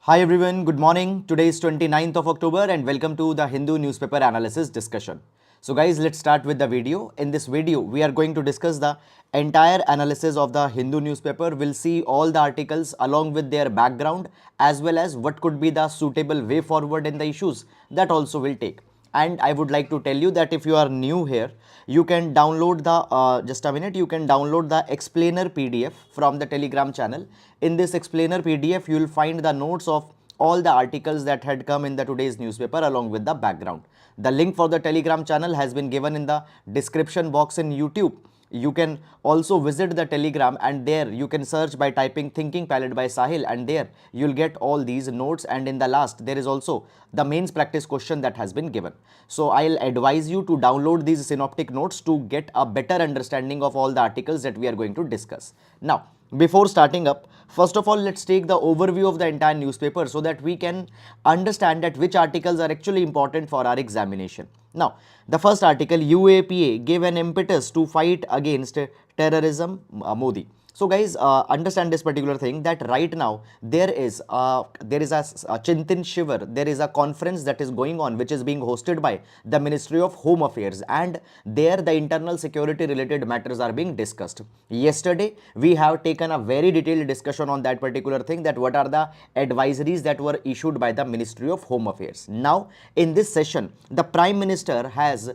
Hi everyone, good morning. Today is 29th of October and welcome to the Hindu newspaper analysis discussion. So guys, let's start with the video. In this video, we are going to discuss the entire analysis of the Hindu newspaper. We'll see all the articles along with their background as well as what could be the suitable way forward in the issues that also will take. And I would like to tell you that if you are new here, you can download the you can download the explainer PDF from the Telegram channel. In this explainer PDF, you will find the notes of all the articles that had come in the today's newspaper along with the background. The link for the Telegram channel has been given in the description box in YouTube. You can also visit the Telegram and there you can search by typing Thinking Palette by Sahil, and there you'll get all these notes, and in the last there is also the mains practice question that has been given. So I'll advise you to download these synoptic notes to get a better understanding of all the articles that we are going to discuss. Now, before starting up, first of all, let's take the overview of the entire newspaper so that we can understand that which articles are actually important for our examination. Now, the first article, UAPA gave an impetus to fight against terrorism, Modi. So guys, understand this particular thing that right now there is a Chintan Shivar, there is a conference that is going on which is being hosted by the Ministry of Home Affairs, and there the internal security related matters are being discussed. Yesterday we have taken a very detailed discussion on that particular thing, that what are the advisories that were issued by the Ministry of Home Affairs. Now in this session the Prime Minister has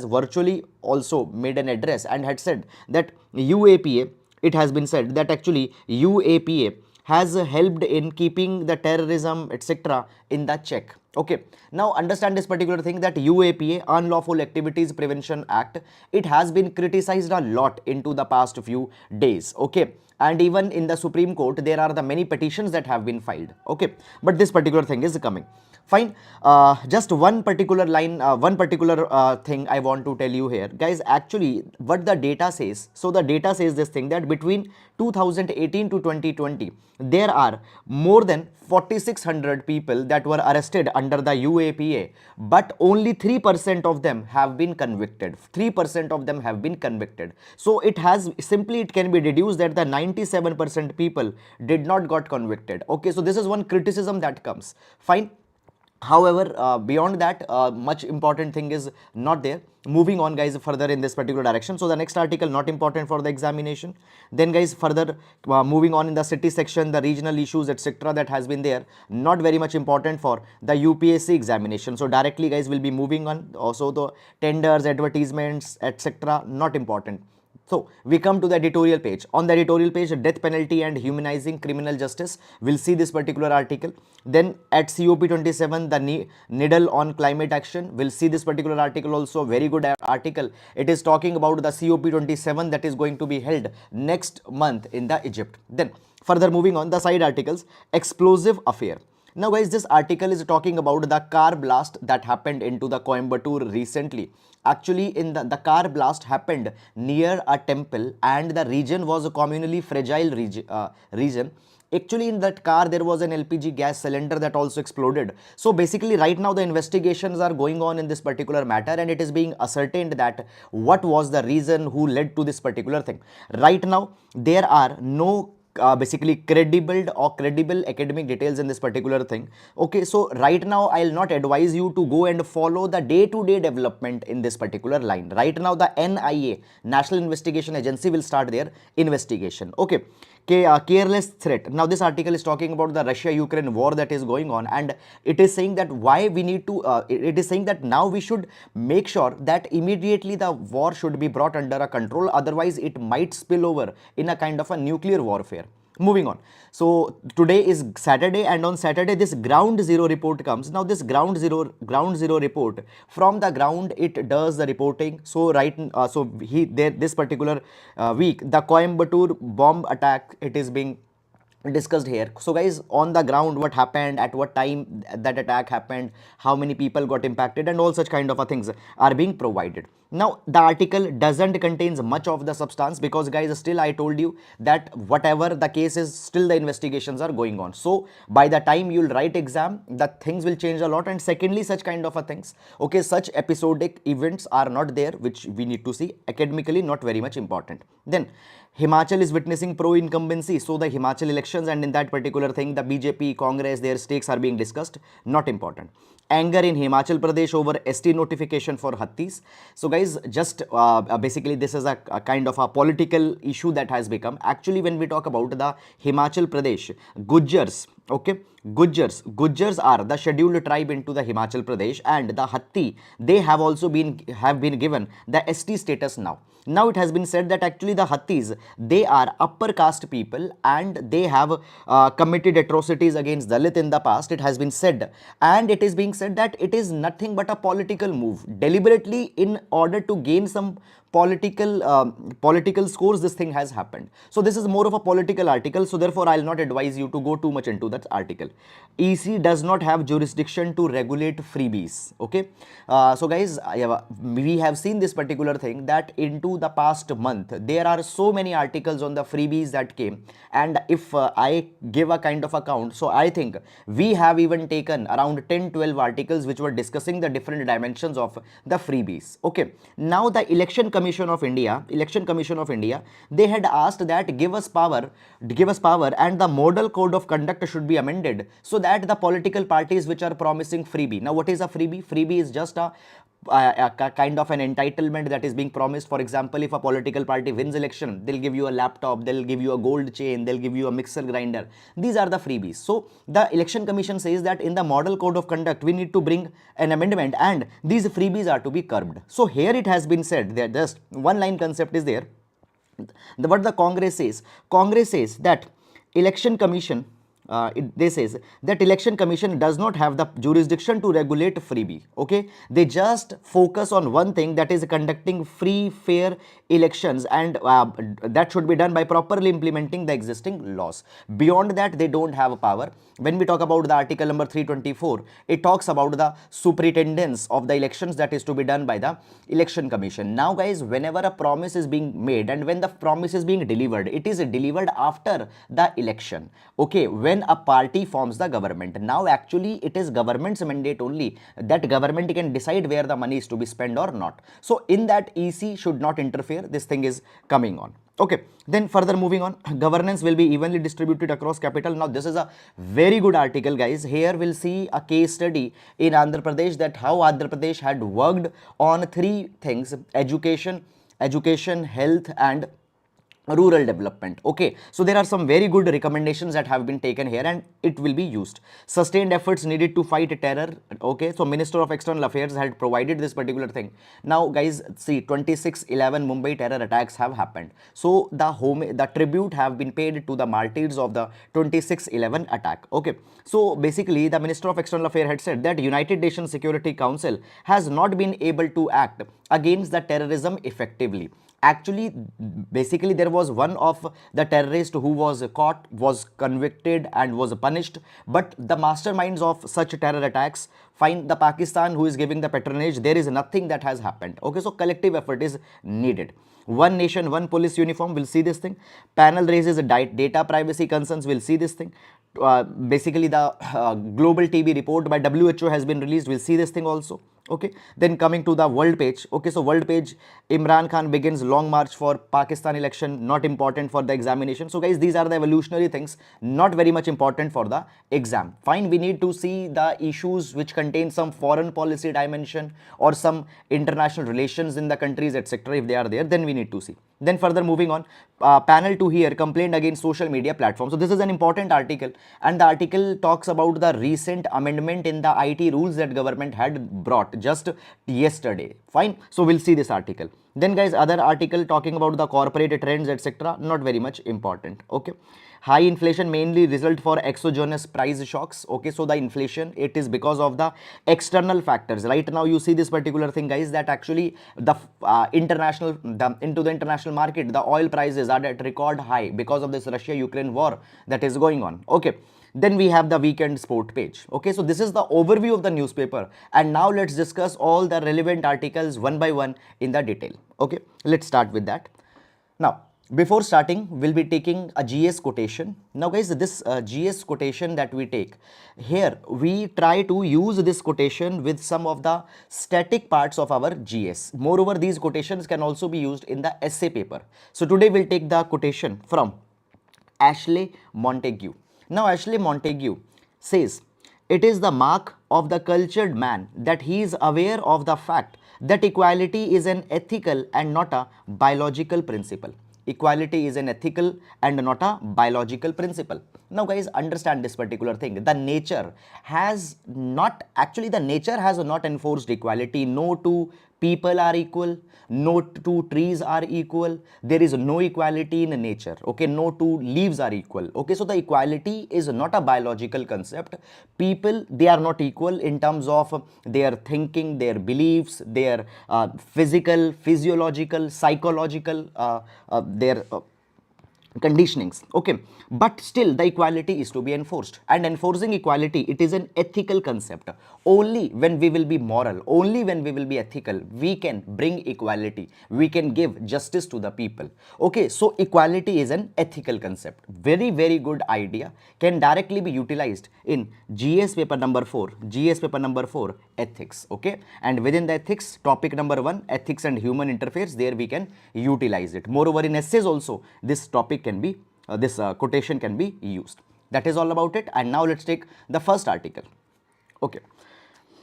virtually also made an address and had said that UAPA, it has been said that actually UAPA has helped in keeping the terrorism etc. in the check. Okay, now understand this particular thing that UAPA, Unlawful Activities Prevention Act, it has been criticized a lot into the past few days. Okay, and even in the Supreme Court there are the many petitions that have been filed. Okay, but this particular thing is coming. Fine, just one particular line, thing I want to tell you here, guys. Actually, what the data says, so the data says this thing that between 2018 to 2020, there are more than 4,600 people that were arrested under the UAPA, but only 3% of them have been convicted. 3% of them have been convicted. So it can be deduced that the 97% people did not got convicted. Okay, so this is one criticism that comes. Fine. However, beyond that, much important thing is not there. Moving on, guys, further in this particular direction. So the next article not important for the examination. Then, guys, further moving on in the city section, the regional issues etc. that has been there, not very much important for the UPSC examination. So directly, guys, will be moving on. Also the tenders, advertisements etc. not important. So we come to the editorial page. On the editorial page, death penalty and humanizing criminal justice. We'll see this particular article. Then at COP27, the needle on climate action. We'll see this particular article also. Very good article. It is talking about the COP27 that is going to be held next month in the Egypt. Then further moving on, the side articles, explosive affair. Now guys, this article is talking about the car blast that happened into the Coimbatore recently. Actually, in the car blast happened near a temple, and the region was a communally fragile region. Actually, in that car there was an LPG gas cylinder that also exploded. So basically right now the investigations are going on in this particular matter, and it is being ascertained that what was the reason who led to this particular thing. Right now there are no basically credible academic details in this particular thing. Okay, so right now I'll not advise you to go and follow the day-to-day development in this particular line. Right now the NIA, National Investigation Agency, will start their investigation. Okay, careless threat. Now this article is talking about the Russia-Ukraine war that is going on, and it is saying that why we need to it is saying that now we should make sure that immediately the war should be brought under a control, otherwise it might spill over in a kind of a nuclear warfare. Moving on. So today is Saturday, and on Saturday this ground zero report comes. Now this ground zero report, from the ground it does the reporting. So this particular week, the Coimbatore bomb attack, it is being discussed here. So guys, on the ground, what happened, at what time that attack happened, how many people got impacted, and all such kind of things are being provided. Now the article doesn't contains much of the substance, because guys, still I told you that whatever the case is, still the investigations are going on. So by the time you'll write exam, the things will change a lot. And secondly, such kind of things, okay, such episodic events are not there, which we need to see. Academically not very much important. Then Himachal is witnessing pro-incumbency, so the Himachal elections, and in that particular thing, the BJP, Congress, their stakes are being discussed. Not important. Anger in Himachal Pradesh over ST notification for Hattis. So guys, just basically this is a kind of a political issue that has become. Actually, when we talk about the Himachal Pradesh, Gujars, okay, Gujars are the scheduled tribe into the Himachal Pradesh, and the Hatti, they have also been given the ST status now. Now it has been said that actually the Hattis, they are upper caste people and they have committed atrocities against Dalit in the past. It has been said, and it is being said that it is nothing but a political move, deliberately in order to gain some political scores. This thing has happened. So this is more of a political article, so therefore I'll not advise you to go too much into that article. EC does not have jurisdiction to regulate freebies. Okay, so guys, we have seen this particular thing that into the past month there are so many articles on the freebies that came, and if I give a kind of account, so I think we have even taken around 10-12 articles which were discussing the different dimensions of the freebies. Okay, now the Election Commission of India, they had asked that give us power, and the model code of conduct should be amended so that the political parties which are promising freebie. Now what is a freebie? Freebie is just a kind of an entitlement that is being promised. For example, if a political party wins election, they'll give you a laptop, they'll give you a gold chain, they'll give you a mixer grinder. These are the freebies. So the Election Commission says that in the model code of conduct we need to bring an amendment and these freebies are to be curbed. So here it has been said, there just one line concept is there. What the Congress says that Election Commission, they says that Election Commission does not have the jurisdiction to regulate freebie. Okay, they just focus on one thing, that is conducting free, fair elections, and that should be done by properly implementing the existing laws. Beyond that, they don't have power. When we talk about the article number 324, it talks about the superintendence of the elections that is to be done by the Election Commission. Now guys, whenever a promise is being made and when the promise is being delivered, it is delivered after the election. Okay, when a party forms the government. Now actually it is government's mandate only, that government can decide where the money is to be spent or not. So in that, EC should not interfere. This thing is coming on. Okay, then further moving on, governance will be evenly distributed across capital. Now this is a very good article guys. Here we'll see a case study in Andhra Pradesh, that how Andhra Pradesh had worked on three things: education, health, and rural development. Okay, so there are some very good recommendations that have been taken here and it will be used. Sustained efforts needed to fight terror. Okay, so Minister of External Affairs had provided this particular thing. Now guys, see, 26/11 Mumbai terror attacks have happened, so the tribute have been paid to the martyrs of the 26/11 attack. Okay, so basically the Minister of External Affairs had said that United Nations Security Council has not been able to act against the terrorism effectively. Actually, basically there was one of the terrorists who was caught, was convicted and was punished, but the masterminds of such terror attacks, find the Pakistan who is giving the patronage, there is nothing that has happened. Okay, so collective effort is needed. One nation, one police uniform, will see this thing. Panel raises data privacy concerns, will see this thing. Basically the global TB report by WHO has been released, we'll see this thing also. Okay, then coming to the world page. Okay, so world page, Imran Khan begins long march for Pakistan election, not important for the examination. So guys, these are the evolutionary things, not very much important for the exam. Fine, we need to see the issues which contain some foreign policy dimension or some international relations in the countries, etc. If they are there, then we need to see. Then further moving on, panel 2 here, complaint against social media platforms. So this is an important article, and the article talks about the recent amendment in the IT rules that government had brought just yesterday. Fine, so we'll see this article. Then guys, other article talking about the corporate trends, etc. Not very much important. Okay, high inflation mainly result for exogenous price shocks. Okay, so the inflation, it is because of the external factors. Right now you see this particular thing guys, that actually the into the international market, the oil prices are at record high because of this Russia-Ukraine war that is going on. Okay, then we have the weekend sport page. Okay, so this is the overview of the newspaper, and now let's discuss all the relevant articles one by one in the detail. Okay, let's start with that. Now Before starting, we'll be taking a GS quotation. Now guys, this GS quotation that we take, here we try to use this quotation with some of the static parts of our GS. Moreover, these quotations can also be used in the essay paper. So today we'll take the quotation from Ashley Montague. Now Ashley Montague says, it is the mark of the cultured man that he is aware of the fact that equality is an ethical and not a biological principle. Equality is an ethical and not a biological principle. Now guys, understand this particular thing. The nature has not, actually the nature has not enforced equality. No two people are equal, no two trees are equal, there is no equality in nature, okay, no two leaves are equal, okay. So the equality is not a biological concept. People, they are not equal in terms of their thinking, their beliefs, their physical, physiological, psychological, their conditionings, okay. But still the equality is to be enforced, and enforcing equality, it is an ethical concept. Only when we will be moral, only when we will be ethical, we can bring equality, we can give justice to the people, okay. So equality is an ethical concept. Very, very good idea, can directly be utilized in GS paper number 4, GS paper number 4, ethics, okay. And within the ethics, topic number 1, ethics and human interface, there we can utilize it. Moreover, in essays also, this topic can be, this quotation can be used. That is all about it. And now let's take the first article, okay.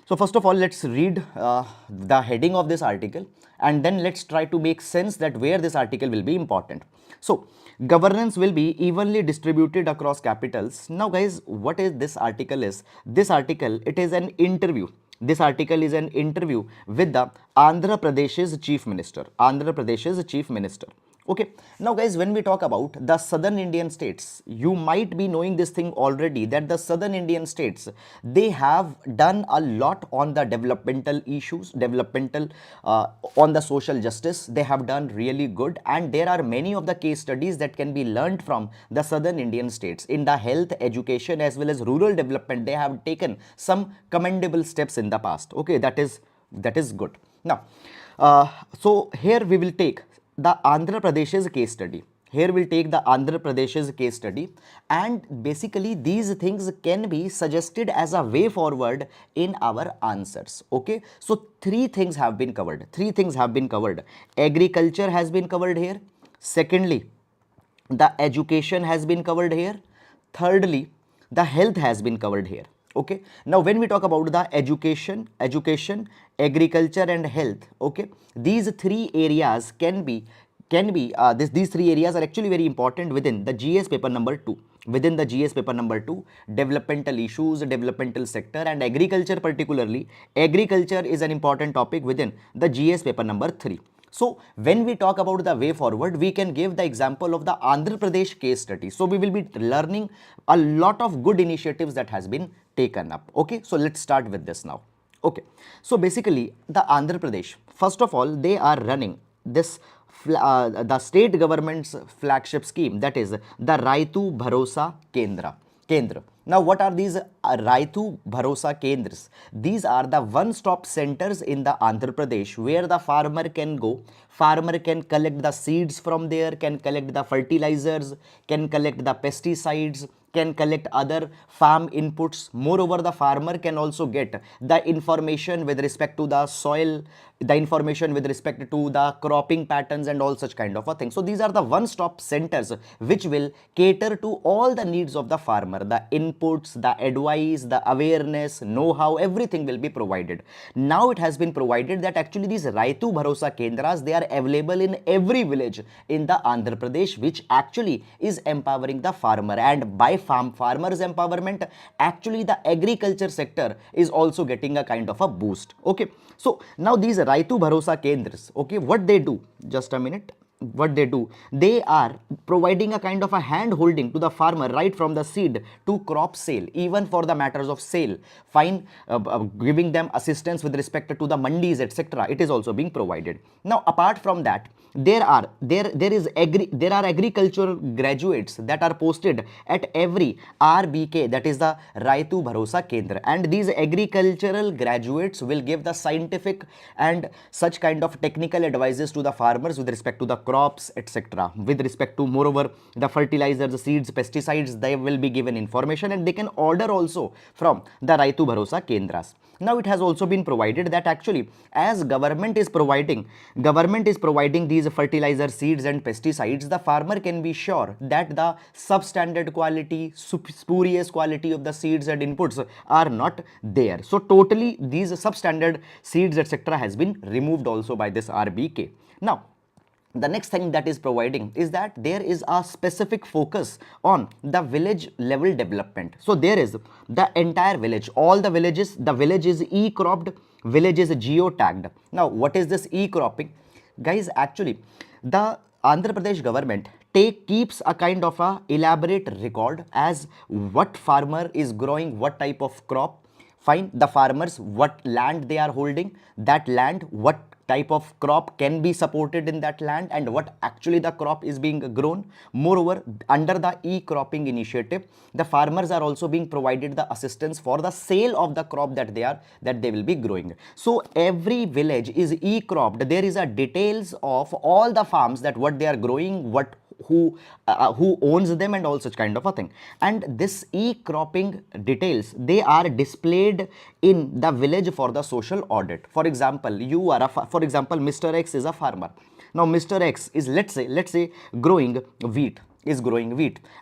So first of all, let's read the heading of this article, and then let's try to make sense that where this article will be important. So governance will be evenly distributed across capitals. Now guys, what is this article is? This article, it is an interview. This article is an interview with the Andhra Pradesh's Chief Minister. Andhra Pradesh's Chief Minister. Okay. Now guys, when we talk about the southern Indian states, you might be knowing this thing already, that the southern Indian states, they have done a lot on the developmental issues, developmental on the social justice. They have done really good, and there are many of the case studies that can be learned from the southern Indian states in the health, education as well as rural development. They have taken some commendable steps in the past, okay. That is good. Now so here we will take the Andhra Pradesh's case study. Here we'll take the Andhra Pradesh's case study, and basically these things can be suggested as a way forward in our answers, okay. So three things have been covered. Agriculture has been covered here. Secondly, the education has been covered here. Thirdly, the health has been covered here, okay. Now when we talk about the education, agriculture and health, okay, these three areas these three areas are actually very important within the GS paper number 2. Within the GS paper number 2, developmental issues, developmental sector, and agriculture, particularly agriculture is an important topic within the GS paper number 3. So when we talk about the way forward, we can give the example of the Andhra Pradesh case study. So we will be learning a lot of good initiatives that has been taken up, okay. So let's start with this now, okay. So basically the Andhra Pradesh, first of all, they are running this the state government's flagship scheme, that is the Raitu Bharosa Kendra. Now what are these Raitu Bharosa Kendras? These are the one-stop centers in the Andhra Pradesh where the farmer can go. Farmer can collect the seeds from there, can collect the fertilizers, can collect the pesticides, can collect other farm inputs. Moreover, the farmer can also get the information with respect to the soil, the information with respect to the cropping patterns and all such kind of a thing. So these are the one-stop centers which will cater to all the needs of the farmer. The inputs, the advice, the awareness, know-how, everything will be provided. Now it has been provided that actually these Raitu Bharosa Kendras, they are available in every village in the Andhra Pradesh, which actually is empowering the farmer. And by farmers empowerment, actually the agriculture sector is also getting a kind of a boost, okay. So now these Raitu Bharosa Kendras, okay, what they do, just a minute, what they do, they are providing a kind of a hand holding to the farmer right from the seed to crop sale, even for the matters of sale, fine, giving them assistance with respect to the mandis, etc. It is also being provided. Now apart from that, there are agricultural graduates that are posted at every RBK, that is the Raitu Bharosa Kendra, and these agricultural graduates will give the scientific and such kind of technical advices to the farmers with respect to the crops, etc. With respect to, moreover, the fertilizers, seeds, pesticides, they will be given information, and they can order also from the Raitu Bharosa Kendras. Now it has also been provided that actually, as government is providing these fertilizer, seeds and pesticides, the farmer can be sure that the substandard quality, spurious quality of the seeds and inputs are not there. So totally these substandard seeds, etc. has been removed also by this RBK. Now the next thing that is providing is that there is a specific focus on the village level development. So there is the entire village, all the villages, the village is e-cropped, village is geo-tagged. Now what is this e-cropping? Guys, actually the Andhra Pradesh government keeps a kind of a elaborate record as what farmer is growing what type of crop. Fine, the farmers, what land they are holding, that land, what type of crop can be supported in that land, and what actually the crop is being grown. Moreover, under the e-cropping initiative, the farmers are also being provided the assistance for the sale of the crop that they will be growing. So every village is e-cropped. There is a details of all the farms, that what they are growing, who owns them, and all such kind of a thing. And this e-cropping details, they are displayed in the village for the social audit. For example, for example, Mr. X is a farmer. Now Mr. X is, let's say growing wheat,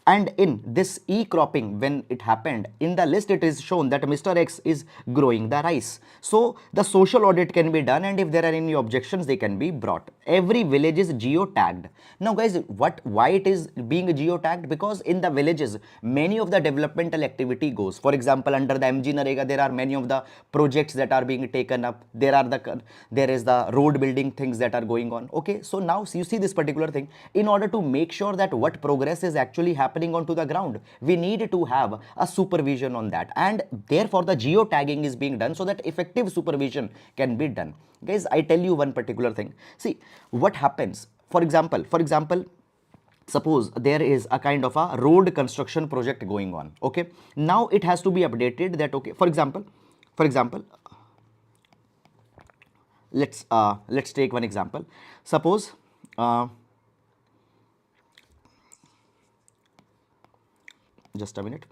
and in this e-cropping, when it happened, in the list it is shown that Mr. X is growing the rice. So the social audit can be done, and if there are any objections, they can be brought. Every village is geo-tagged. Now guys, why it is being geo-tagged? Because in the villages, many of the developmental activity goes. For example, under the MG Narega, there are many of the projects that are being taken up. There is the road building things that are going on. Okay, so now you see this particular thing. In order to make sure that what progress is actually happening onto the ground, we need to have a supervision on that, and therefore the geo-tagging is being done so that effective supervision can be done. Guys, I tell you one particular thing. See what happens. For example, suppose there is a kind of a road construction project going on. Okay, now it has to be updated that, okay, for example, let's take one example. Suppose just a minute.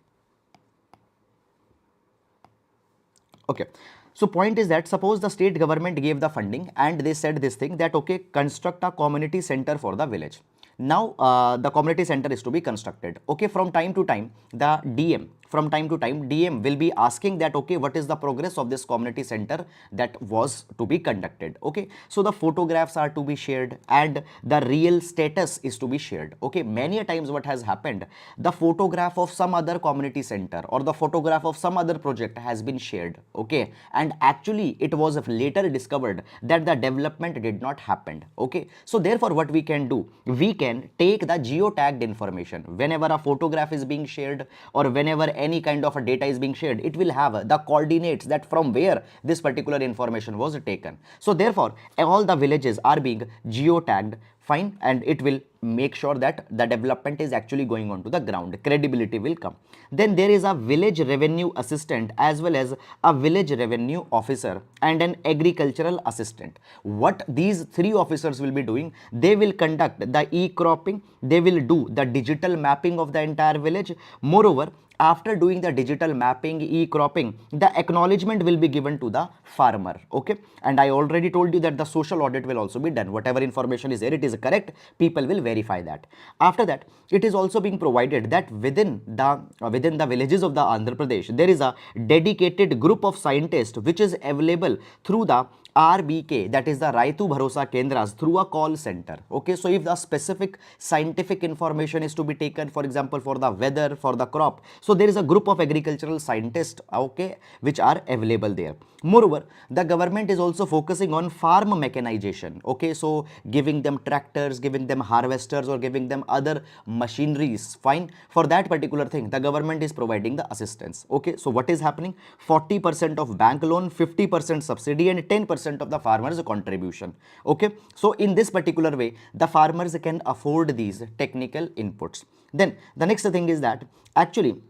Okay, so point is that, suppose the state government gave the funding and they said this thing that, okay, construct a community center for the village. Now the community center is to be constructed. Okay, from time to time the DM will be asking that, okay, what is the progress of this community center that was to be conducted. Okay, so the photographs are to be shared and the real status is to be shared. Okay, many a times what has happened, the photograph of some other community center or the photograph of some other project has been shared. Okay, and actually it was later discovered that the development did not happen. Okay, so therefore what we can do, we can take the geo-tagged information. Whenever a photograph is being shared or whenever any kind of a data is being shared, it will have the coordinates that from where this particular information was taken. So therefore all the villages are being geo-tagged. Fine, and it will make sure that the development is actually going on to the ground. Credibility will come. Then there is a village revenue assistant as well as a village revenue officer and an agricultural assistant. What these three officers will be doing, they will conduct the e-cropping, they will do the digital mapping of the entire village. Moreover, after doing the digital mapping, e-cropping, the acknowledgement will be given to the farmer. Okay, and I already told you that the social audit will also be done. Whatever information is there, it is correct, people will verify that. After that, it is also being provided that within the villages of the Andhra Pradesh, there is a dedicated group of scientists which is available through the RBK, that is the Raitu Bharosa Kendras, through a call center. Okay, so if the specific scientific information is to be taken, for example, for the weather, for the crop, so there is a group of agricultural scientists, okay, which are available there. Moreover, the government is also focusing on farm mechanization. Okay, so giving them tractors, giving them harvesters, or giving them other machineries. Fine, for that particular thing, the government is providing the assistance. Okay, so what is happening? 40% of bank loan, 50% subsidy, and 10% of the farmers contribution. Okay, so in this particular way, the farmers can afford these technical inputs. Then the next thing is that actually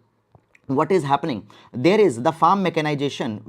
what is happening, there is the farm mechanization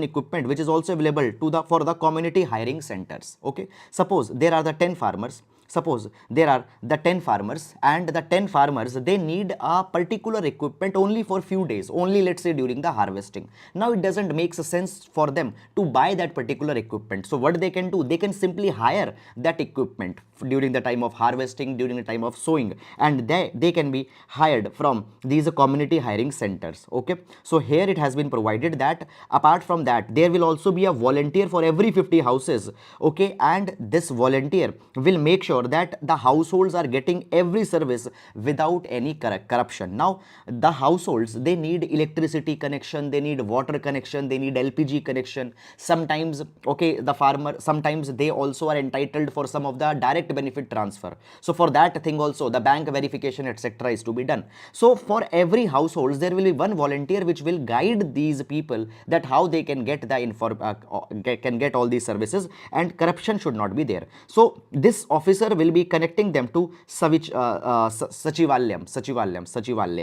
equipment which is also available to the for the community hiring centers. Okay, suppose there are the 10 farmers suppose there are the 10 farmers, and the 10 farmers, they need a particular equipment only for few days, only let's say during the harvesting. Now it doesn't make sense for them to buy that particular equipment. So what they can do, they can simply hire that equipment during the time of harvesting, during the time of sowing, and they can be hired from these community hiring centers. Okay, so here it has been provided that apart from that there will also be a volunteer for every 50 houses. Okay, and this volunteer will make sure that the households are getting every service without any corruption. Now the households, they need electricity connection, they need water connection, they need LPG connection. Sometimes, okay, the farmer, sometimes they also are entitled for some of the direct benefit transfer. So for that thing also the bank verification etc. is to be done. So for every household there will be one volunteer which will guide these people that how they can get the can get all these services, and corruption should not be there. So this officer will be connecting them to Sachivalya,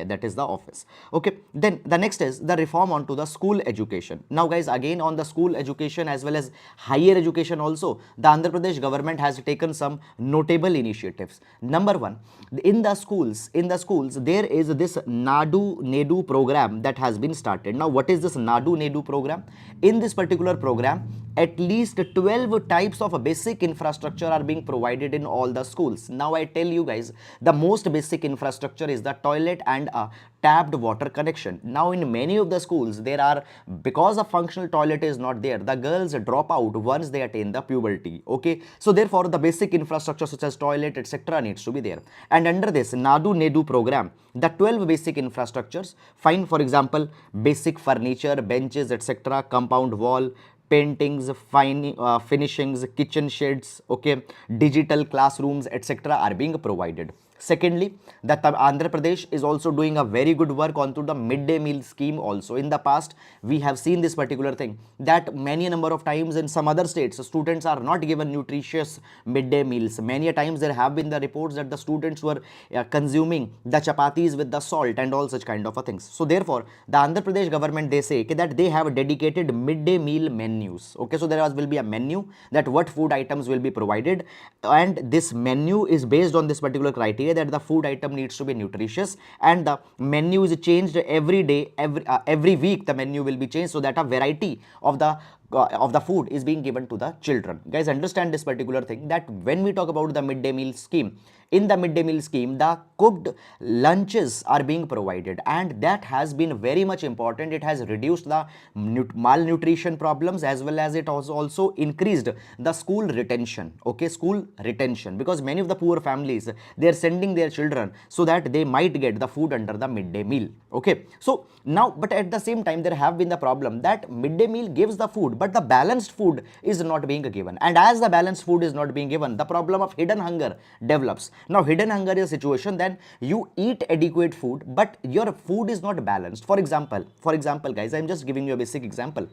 that is the office. Okay, then the next is the reform onto the school education. Now guys, again on the school education as well as higher education also, the Andhra Pradesh government has taken some notable initiatives. Number one, in the schools there is this Nadu Nedu program that has been started. Now what is this Nadu Nedu program? In this particular program, at least 12 types of basic infrastructure are being provided in all the schools. Now I tell you guys, the most basic infrastructure is the toilet and a tapped water connection. Now in many of the schools there are, because a functional toilet is not there, the girls drop out once they attain the puberty. Okay, so therefore the basic infrastructure such as toilet etc. needs to be there. And under this Nadu Nedu program, the 12 basic infrastructures, fine, for example, basic furniture, benches etc., compound wall, paintings, finishings, kitchen sheds, okay, digital classrooms etc. are being provided. Secondly, the Andhra Pradesh is also doing a very good work onto the midday meal scheme also. In the past, we have seen this particular thing, that many number of times in some other states, students are not given nutritious midday meals. Many a times there have been the reports that the students were consuming the chapatis with the salt and all such kind of things. So therefore, the Andhra Pradesh government, they say that they have dedicated midday meal menus. Okay, so there will be a menu that what food items will be provided, and this menu is based on this particular criteria that the food item needs to be nutritious, and the menu is changed every day, every week the menu will be changed, so that a variety of the food is being given to the children. Guys, understand this particular thing, that when we talk about the midday meal scheme, in the midday meal scheme, the cooked lunches are being provided, and that has been very much important. It has reduced the malnutrition problems, as well as it also increased the school retention. Okay, school retention, because many of the poor families, they are sending their children so that they might get the food under the midday meal. Okay, so now, but at the same time there have been the problem that midday meal gives the food, but the balanced food is not being given, and as the balanced food is not being given, the problem of hidden hunger develops. Now hidden hunger is a situation then you eat adequate food but your food is not balanced. For example guys, I'm just giving you a basic example.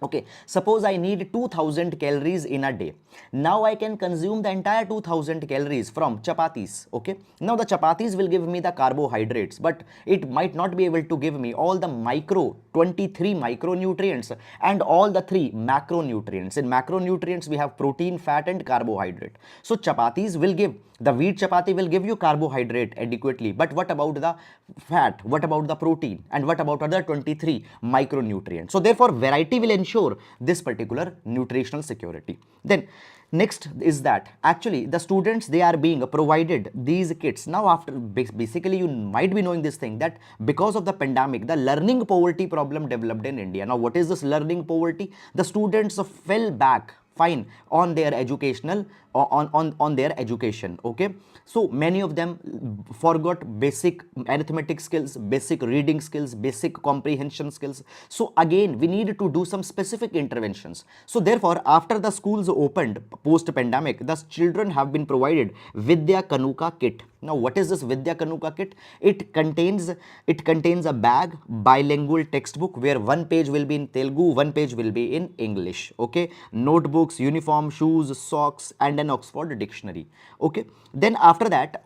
Okay, suppose I need 2000 calories in a day. Now I can consume the entire 2000 calories from chapatis. Okay, now the chapatis will give me the carbohydrates, but it might not be able to give me all the 23 micronutrients and all the 3 macronutrients. In macronutrients we have protein, fat and carbohydrate. So chapatis will give, the wheat chapati will give you carbohydrate adequately, but what about the fat, what about the protein, and what about other 23 micronutrients? So therefore variety will ensure this particular nutritional security. Then next is that actually the students, they are being provided these kits. Now after, basically you might be knowing this thing, that because of the pandemic, the learning poverty problem developed in India. Now what is this learning poverty? The students fell back, fine, on their educational, on their education. Okay, so many of them forgot basic arithmetic skills, basic reading skills, basic comprehension skills. So again we need to do some specific interventions. So therefore, after the schools opened post pandemic, the children have been provided Vidya Kanuka kit. Now, what is this Vidya Kanuka kit? It contains a bag, bilingual textbook where one page will be in Telugu, one page will be in English. Okay, notebooks, uniform, shoes, socks, and an Oxford dictionary. Okay, then after that,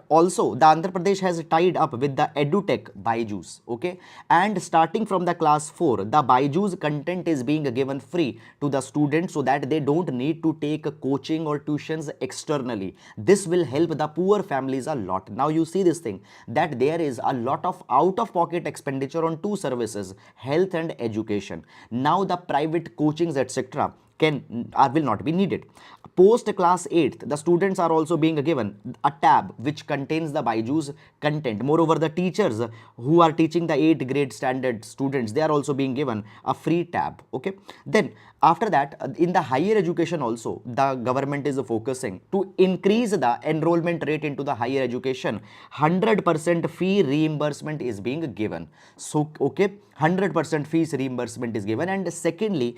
also the Andhra Pradesh has tied up with the EduTech Byju's. Okay, and starting from the class 4, the Byju's content is being given free to the students so that they don't need to take coaching or tuitions externally. This will help the poor families a lot. Now you see this thing, that there is a lot of out of pocket expenditure on two services, health and education. Now the private coachings etc will not be needed. Post class 8th, the students are also being given a tab which contains the Byju's content. Moreover, the teachers who are teaching the 8th grade standard students, they are also being given a free tab. Okay, then after that, in the higher education also, the government is focusing to increase the enrollment rate into the higher education. 100% fee reimbursement is being given. So okay, 100% fees reimbursement is given, and secondly,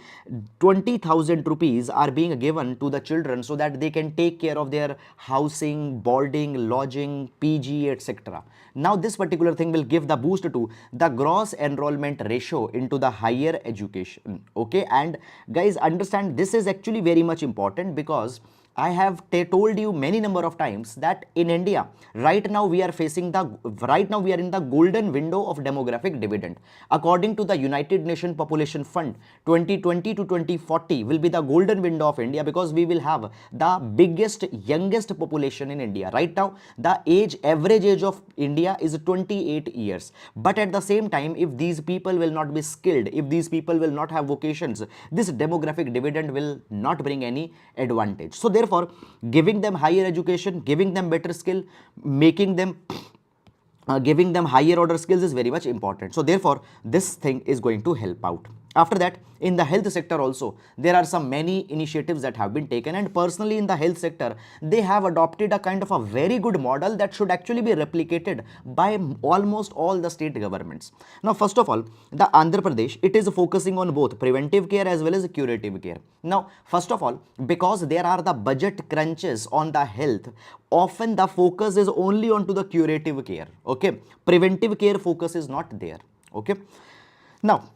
20,000 rupees are being given to the children so that they can take care of their housing, boarding, lodging, PG, etc. Now this particular thing will give the boost to the gross enrollment ratio into the higher education. Okay, and guys, understand, this is actually very much important, because I have told you many number of times that in India, right now we are in the golden window of demographic dividend. According to the United Nations Population Fund, 2020 to 2040 will be the golden window of India, because we will have the biggest, youngest population in India. Right now, the average age of India is 28 years. But at the same time, if these people will not be skilled, if these people will not have vocations, this demographic dividend will not bring any advantage. So therefore, giving them higher education, giving them better skill, making them giving them higher order skills is very much important. So therefore, this thing is going to help out. After that, in the health sector also, there are some many initiatives that have been taken, and personally in the health sector, they have adopted a kind of a very good model that should actually be replicated by almost all the state governments. Now, first of all, the Andhra Pradesh, it is focusing on both preventive care as well as curative care. Now, first of all, because there are the budget crunches on the health, often the focus is only onto the curative care. Okay, preventive care focus is not there. Okay, now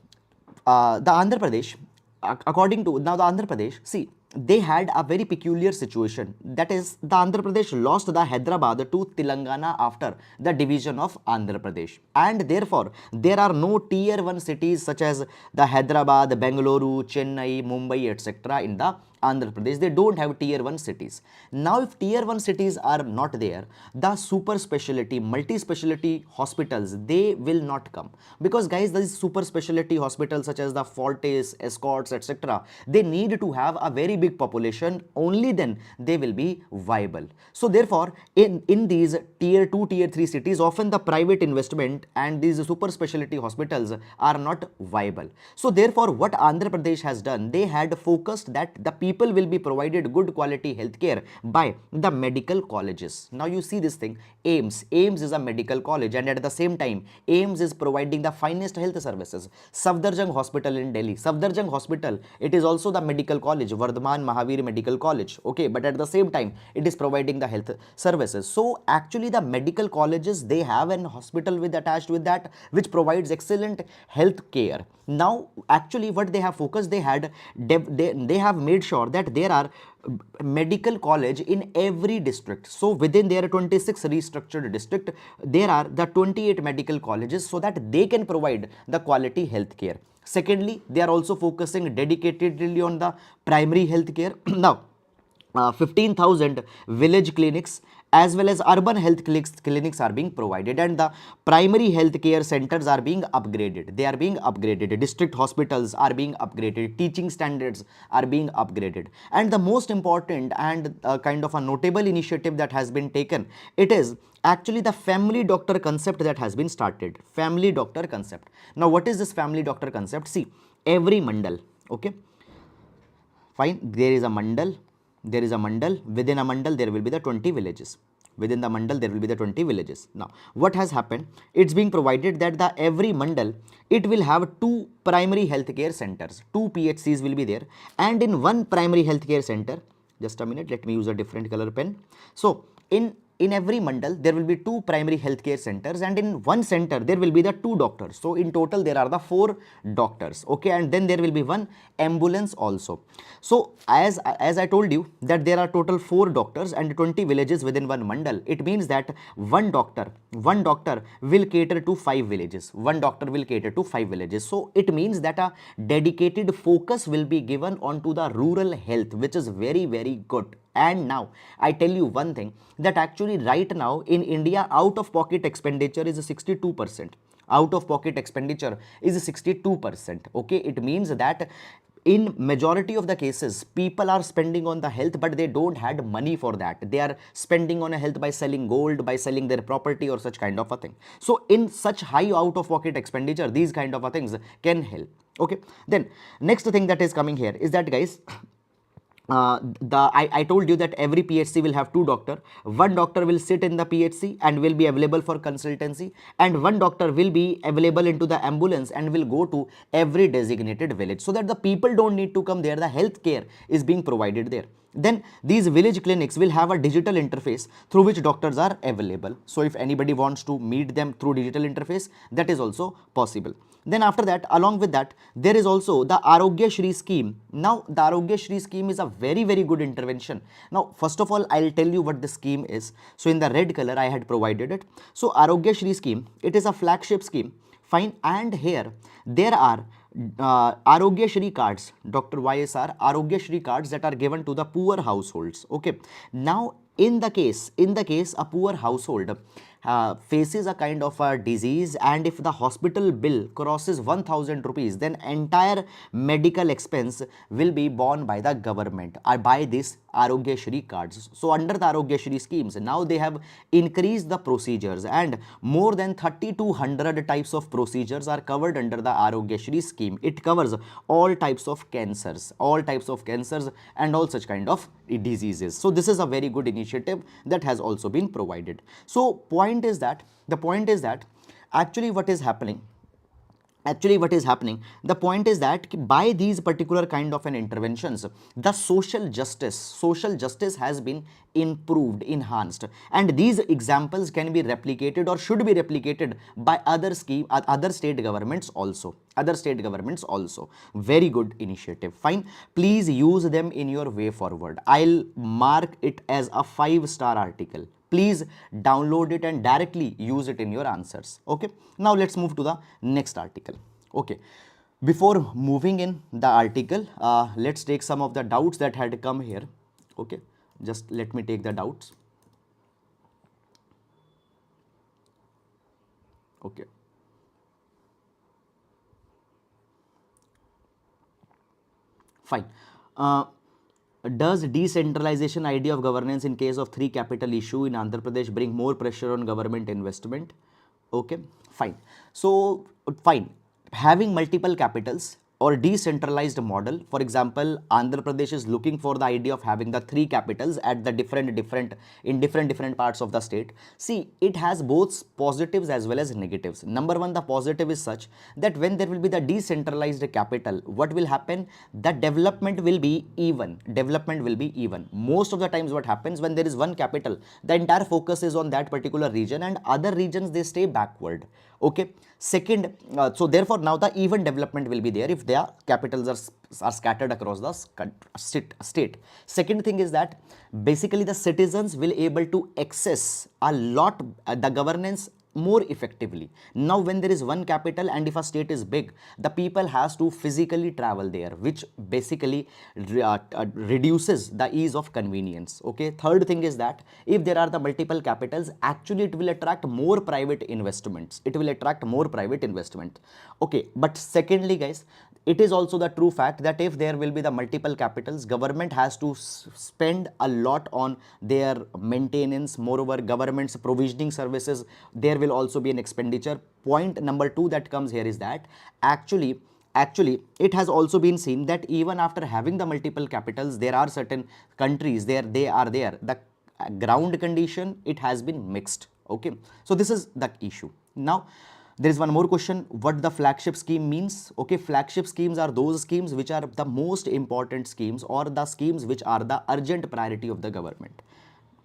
the Andhra Pradesh, the Andhra Pradesh, see, they had a very peculiar situation. That is, the Andhra Pradesh lost the Hyderabad to Telangana after the division of Andhra Pradesh, and therefore there are no tier 1 cities such as the Hyderabad, Bengaluru, Chennai, Mumbai, etc. in the Andhra Pradesh. They don't have tier 1 cities. Now, if tier 1 cities are not there, the super specialty, multi-specialty hospitals, they will not come, because guys, these super specialty hospitals such as the Fortis, Escorts, etc., they need to have a very big population. Only then they will be viable. So therefore, in these tier 2, tier 3 cities, often the private investment and these super specialty hospitals are not viable. So therefore, what Andhra Pradesh has done, they had focused that the people will be provided good quality healthcare by the medical colleges. Now you see this thing, AIMS is a medical college, and at the same time, AIMS is providing the finest health services. Safdarjung Hospital in Delhi, Safdarjung Hospital, it is also the medical college, Vardhaman Mahavir Medical College. Okay, but at the same time, it is providing the health services. So actually, the medical colleges, they have an hospital attached with that, which provides excellent health care. Now actually, what they have focused, they have made sure that there are medical college in every district. So within their 26 restructured district, there are the 28 medical colleges, so that they can provide the quality health care. Secondly, they are also focusing dedicatedly on the primary health care. Now, 15,000 village clinics as well as urban health clinics are being provided, and the primary health care centers are being upgraded. They are being upgraded. District hospitals are being upgraded. Teaching standards are being upgraded. And the most important and kind of a notable initiative that has been taken, it is actually the family doctor concept that has been started. Family doctor concept. Now, what is this family doctor concept? See, every mandal, okay, fine, there is a mandal, within a mandal there will be the 20 villages, within the mandal there will be the 20 villages. Now what has happened, it's being provided that the every mandal, it will have 2 primary healthcare centers, 2 PHCs will be there, and in one primary healthcare center, just a minute, let me use a different color pen. So in in every mandal there will be 2 primary healthcare centers, and in one center there will be the 2 doctors. So in total there are the 4 doctors, okay, and then there will be one ambulance also. So as I told you that there are total 4 doctors and 20 villages within one mandal. It means that one doctor will cater to 5 villages. One doctor will cater to 5 villages. So it means that a dedicated focus will be given onto the rural health, which is very, very good. And now I tell you one thing, that actually right now in India, out of pocket expenditure is 62%. Out of pocket expenditure is 62%. Okay, it means that in majority of the cases people are spending on the health, but they don't had money for that. They are spending on a health by selling gold, by selling their property or such kind of a thing. So in such high out of pocket expenditure, these kind of a things can help. Okay, then next thing that is coming here is that, guys, I told you that every PHC will have 2 doctors. One doctor will sit in the PHC and will be available for consultancy, and one doctor will be available into the ambulance and will go to every designated village, so that the people don't need to come there. The health care is being provided there. Then these village clinics will have a digital interface through which doctors are available. So if anybody wants to meet them through digital interface, that is also possible. Then after that, along with that, there is also the Arogya Shri scheme. Now the Arogya Shri scheme is a very, very good intervention. Now first of all, I'll tell you what the scheme is. So in the red color I had provided it. So Arogya Shri scheme, it is a flagship scheme. Fine. And here there are Arogya Shri cards, Dr. YSR Arogya Shri cards that are given to the poor households. Okay. Now in the case a poor household faces a kind of a disease, and if the hospital bill crosses 1000 rupees, then entire medical expense will be borne by the government or by this Arogya Shri cards. So under the Arogya Shri schemes, now they have increased the procedures, and more than 3200 types of procedures are covered under the Arogya Shri scheme. It covers all types of cancers and all such kind of diseases. So this is a very good initiative that has also been provided. So the point is that actually what is happening, the point is that by these particular kind of an interventions, the social justice has been improved, enhanced, and these examples can be replicated or should be replicated by other state governments also. Very good initiative. Fine, please use them in your way forward. I'll mark it as a 5-star article. Please download it and directly use it in your answers. Okay, now let's move to the next article. Okay, before moving in the article, let's take some of the doubts that had come here. Okay, just let me take the doubts. Okay, fine. Does decentralization idea of governance in case of 3 capital issue in Andhra Pradesh bring more pressure on government investment? Okay, fine. So fine, having multiple capitals or decentralized model, for example, Andhra Pradesh is looking for the idea of having the 3 capitals at the different parts of the state. See, it has both positives as well as negatives. Number one, the positive is such that when there will be the decentralized capital, what will happen? The development will be even. Most of the times what happens when there is one capital, the entire focus is on that particular region, and other regions, they stay backward. Okay. Second, so therefore now the even development will be there if their capitals are scattered across the state. Second thing is that basically the citizens will able to access a lot the governance more effectively. Now when there is one capital and if a state is big, the people has to physically travel there, which basically reduces the ease of convenience. Okay. Third thing is that if there are the multiple capitals, actually it will attract more private investments. Okay. But secondly, guys, it is also the true fact that if there will be the multiple capitals, government has to spend a lot on their maintenance. Moreover, government's provisioning services, there will also be an expenditure. Point number 2 that comes here is that actually it has also been seen that even after having the multiple capitals, there are certain countries the ground condition, it has been mixed. Okay, so this is the issue. Now there is one more question, what the flagship scheme means. Okay, flagship schemes are those schemes which are the most important schemes, or the schemes which are the urgent priority of the government.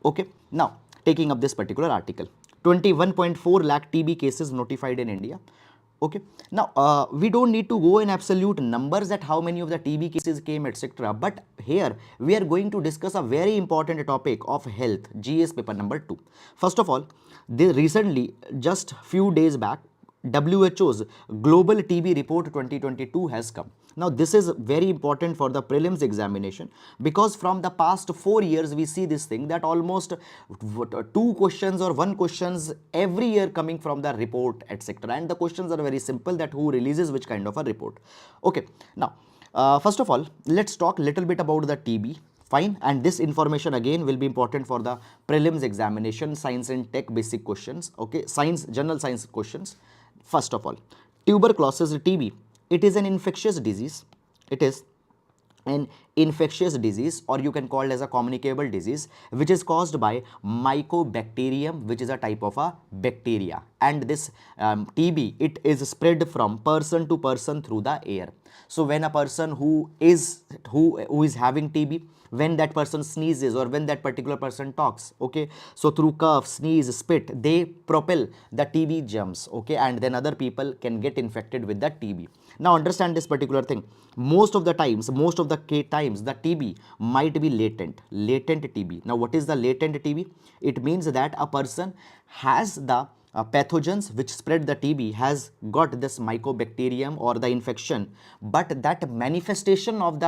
Okay, now taking up this particular article. 21.4 lakh TB cases notified in India. Okay, now we don't need to go in absolute numbers that how many of the TB cases came, etc. But here we are going to discuss a very important topic of health, GS paper number 2. First of all, they recently, just few days back, WHO's Global TB Report 2022 has come. Now this is very important for the prelims examination, because from the past 4 years we see this thing that almost 2 questions or 1 questions every year coming from the report, etc. And the questions are very simple, that who releases which kind of a report. Okay, now first of all, let's talk little bit about the TB. Fine, and this information again will be important for the prelims examination, science and tech basic questions. Okay, science, general science questions. First of all, tuberculosis, TB, it is an infectious disease. It is an infectious disease, or you can call it as a communicable disease, which is caused by mycobacterium, which is a type of a bacteria. And this TB, it is spread from person to person through the air. So when a person who is having TB, when that person sneezes or when that particular person talks, okay, so through cough, sneeze, spit, they propel the TB germs, okay, and then other people can get infected with the TB. Now understand this particular thing. Most of the times, the TB might be latent TB. Now what is the latent TB? It means that a person has the pathogens which spread the TB, has got this mycobacterium or the infection, but that manifestations of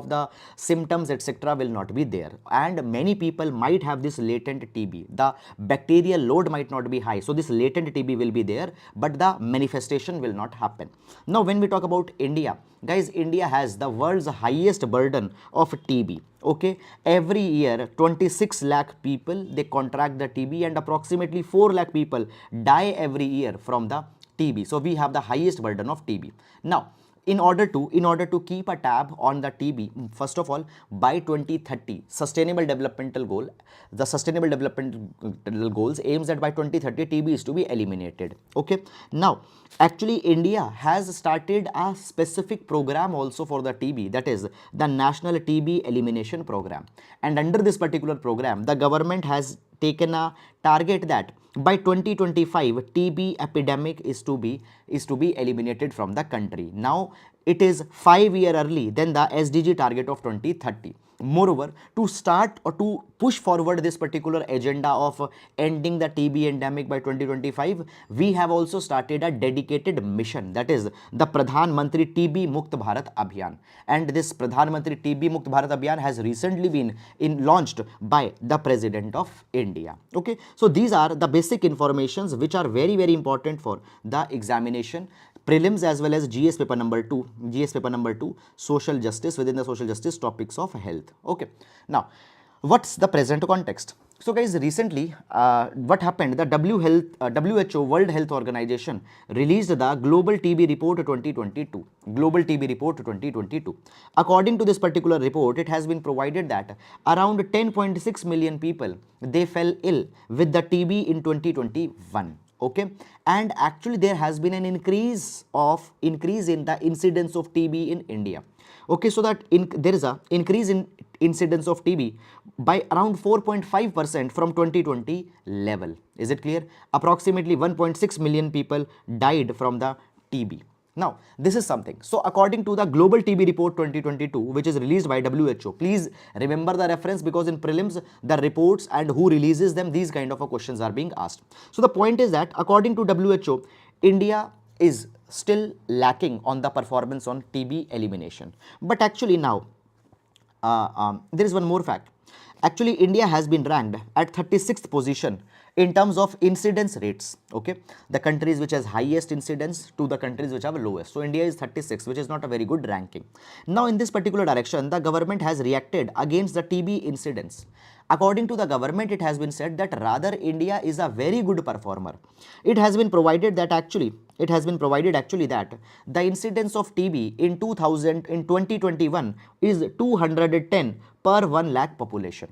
the symptoms, etc. will not be there, and many people might have this latent TB. The bacterial load might not be high, so this latent TB will be there, but the manifestation will not happen. Now when we talk about India, guys, India has the world's highest burden of TB. Okay, every year 26 lakh people they contract the TB, and approximately 4 lakh people die every year from the TB. So we have the highest burden of TB. Now in order to keep a tab on the TB, first of all, by 2030, sustainable developmental goal, the sustainable developmental goals aims that by 2030 TB is to be eliminated. Okay, now actually India has started a specific program also for the TB, that is the National TB Elimination Program. And under this particular program, the government has taken a target that by 2025 TB epidemic is to be eliminated from the country. Now it is 5 years early than the SDG target of 2030. Moreover, to start or to push forward this particular agenda of ending the TB endemic by 2025, we have also started a dedicated mission, that is the Pradhan Mantri TB Mukt Bharat Abhiyan. And this Pradhan Mantri TB Mukt Bharat Abhiyan has recently been launched by the President of India. Okay, so these are the basic informations which are very, very important for the examination, prelims as well as GS paper number 2, social justice, within the social justice topics of health. Okay, now what's the present context? So guys, recently what happened, the WHO, World Health Organization, released the Global TB Report 2022. Global TB Report 2022. According to this particular report, it has been provided that around 10.6 million people, they fell ill with the TB in 2021. Okay, and actually there has been an increase in the incidence of TB in India. Okay, so that there is a increase in incidence of TB by around 4.5% from 2020 level. Is it clear? Approximately 1.6 million people died from the TB. Now, this is something. So, according to the Global TB Report 2022, which is released by WHO, please remember the reference, because in prelims, the reports and who releases them, these kind of questions are being asked. So, the point is that according to WHO, India is still lacking on the performance on TB elimination. But actually now, there is one more fact. Actually, India has been ranked at 36th position in terms of incidence rates. Okay, the countries which has highest incidence to the countries which have lowest. So India is 36, which is not a very good ranking. Now in this particular direction, the government has reacted against the TB incidence. According to the government, it has been said that rather India is a very good performer. It has been provided that actually that the incidence of TB in 2021 is 210 per 1 lakh population.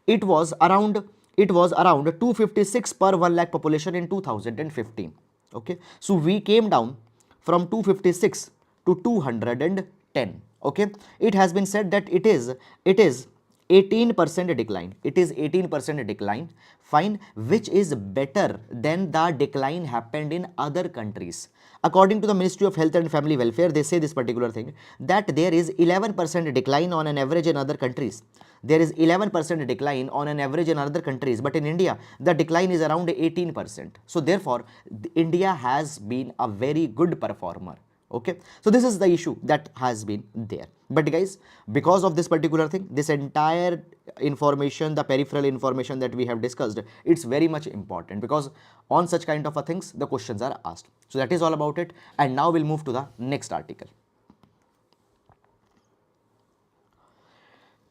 It was around 256 per 1 lakh population in 2015. Okay, so we came down from 256 to 210. Okay, it has been said that it is 18% decline. It is 18% decline, fine, which is better than the decline happened in other countries. According to the Ministry of Health and Family Welfare, they say this particular thing, that there is 11% decline on an average in other countries. There is 11% decline on an average in other countries, but in India, the decline is around 18%. So therefore, India has been a very good performer. Okay, so this is the issue that has been there. But guys, because of this particular thing, this entire information, the peripheral information that we have discussed, it's very much important, because on such kind of a things the questions are asked. So that is all about it, and now we'll move to the next article.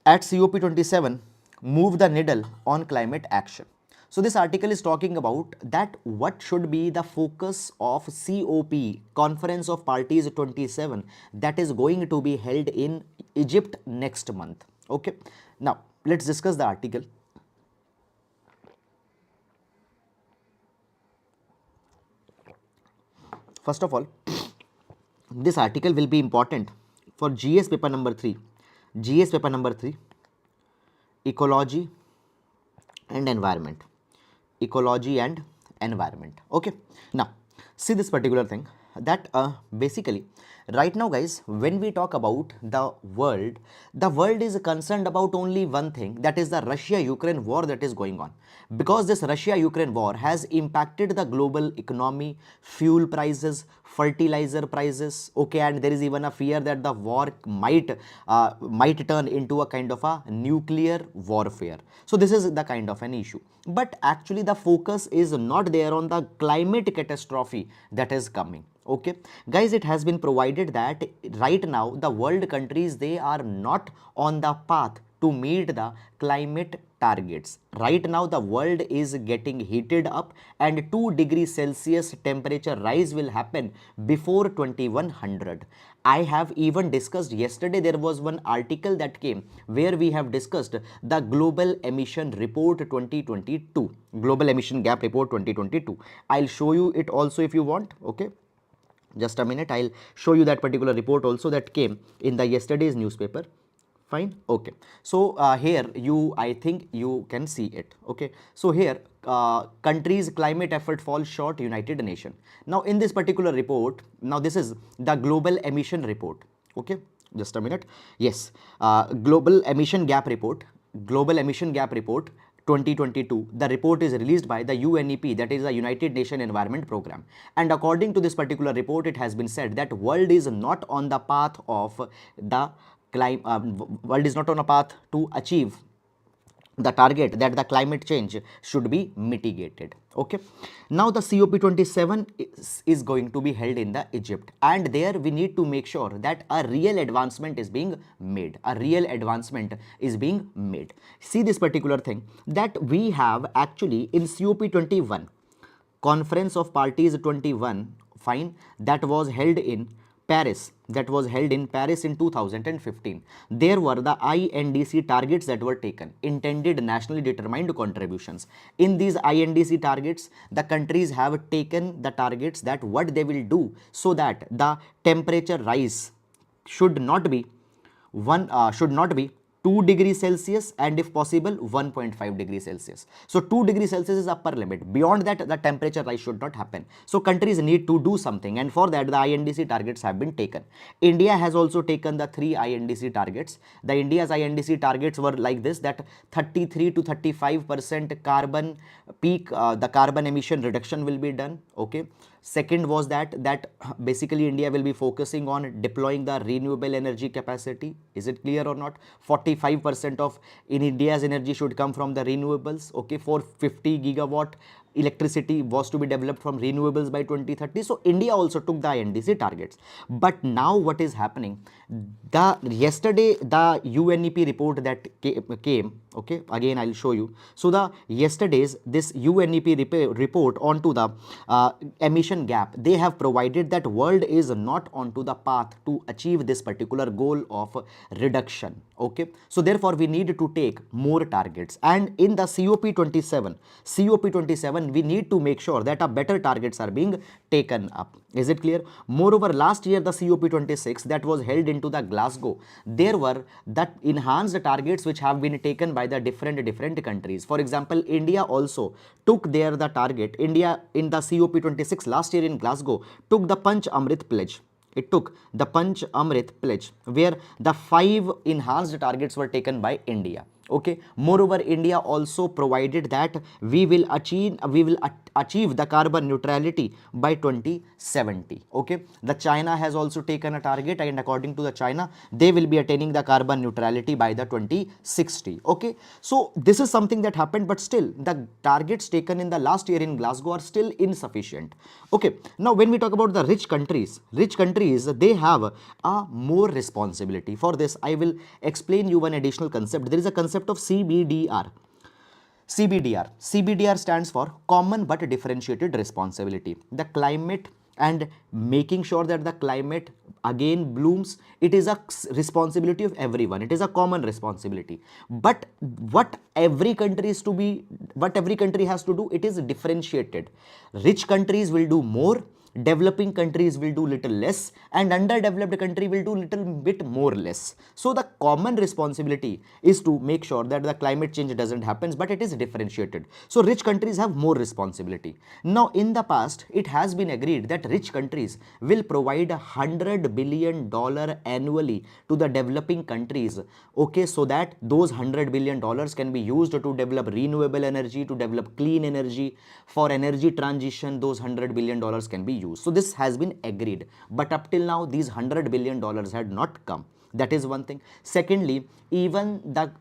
At COP27, move the needle on climate action. So this article is talking about that what should be the focus of COP, Conference of Parties 27, that is going to be held in Egypt next month. Okay, now let's discuss the article. First of all, this article will be important for GS paper number 3. GS paper number 3, ecology and environment. Ecology and environment. Okay, now see this particular thing, that basically right now guys, when we talk about the world is concerned about only one thing, that is the Russia-Ukraine war that is going on. Because this Russia-Ukraine war has impacted the global economy, fuel prices, fertilizer prices, okay, and there is even a fear that the war might turn into a kind of a nuclear warfare. So this is the kind of an issue. But actually the focus is not there on the climate catastrophe that is coming. Okay, guys, it has been provided that right now the world countries, they are not on the path to meet the climate targets. Right now the world is getting heated up, and 2 degrees Celsius temperature rise will happen before 2100. I have even discussed yesterday, there was one article that came where we have discussed the global emission report 2022, global emission gap report 2022. I'll show you it also if you want. Okay, just a minute, I'll show you that particular report also that came in the yesterday's newspaper. Fine, okay. So here I think you can see it. Okay, so here countries' climate effort falls short, United Nations. Now in this particular report, now this is the global emission report. Okay, just a minute. Yes, global emission gap report. Global emission gap report 2022. The report is released by the UNEP, that is the United Nations Environment Program. And according to this particular report, it has been said that world is not on the path of the world is not on a path to achieve the target that the climate change should be mitigated. Okay, now the COP27 is going to be held in the Egypt, and there we need to make sure that a real advancement is being made. A real advancement is being made. See this particular thing, that we have actually in COP21, Conference of Parties 21, fine, that was held in Paris, in 2015. There were the INDC targets that were taken, intended nationally determined contributions. In these INDC targets, the countries have taken the targets that what they will do so that the temperature rise should not be 2 degrees Celsius, and if possible 1.5 degrees Celsius. So 2 degrees Celsius is upper limit. Beyond that, the temperature rise should not happen. So countries need to do something, and for that the INDC targets have been taken. India has also taken the 3 INDC targets. The India's INDC targets were like this, that 33 to 35% carbon peak, the carbon emission reduction will be done. Okay. Second was that basically India will be focusing on deploying the renewable energy capacity. Is it clear or not? 45% of in India's energy should come from the renewables. Okay, for 50 gigawatt electricity was to be developed from renewables by 2030. So India also took the INDC targets. But now what is happening? Yesterday the UNEP report that came, okay, again I'll show you. So the yesterday's this UNEP report onto the emission gap, they have provided that world is not onto the path to achieve this particular goal of reduction. Okay, so therefore we need to take more targets, and in the COP27 we need to make sure that better targets are being taken up. Is it clear? Moreover, last year the COP26 that was held into the Glasgow, there were that enhanced targets which have been taken by the different countries. For example, India also took there the target. India in the COP26 last year in Glasgow took the Panch Amrit pledge. It took the Panch Amrit pledge, where the 5 enhanced targets were taken by India. Okay. Moreover, India also provided that we will achieve the carbon neutrality by 2070. Okay. The China has also taken a target, and according to the China, they will be attaining the carbon neutrality by the 2060. Okay. So this is something that happened, but still the targets taken in the last year in Glasgow are still insufficient. Okay. Now when we talk about the rich countries, they have a more responsibility. For this, I will explain you one additional concept. There is a concept of CBDR. CBDR stands for Common but Differentiated Responsibility. The climate and making sure that the climate again blooms, it is a responsibility of everyone. It is a common responsibility. But what every country has to do, it is differentiated. Rich countries will do more, developing countries will do little less, and underdeveloped country will do little bit more less. So the common responsibility is to make sure that the climate change doesn't happen, but it is differentiated. So rich countries have more responsibility. Now in the past, it has been agreed that rich countries will provide $100 billion annually to the developing countries. Okay, so that those $100 billion can be used to develop renewable energy, to develop clean energy. For energy transition, those $100 billion can be used. So this has been agreed, but up till now these $100 billion had not come. That is one thing. Secondly, even the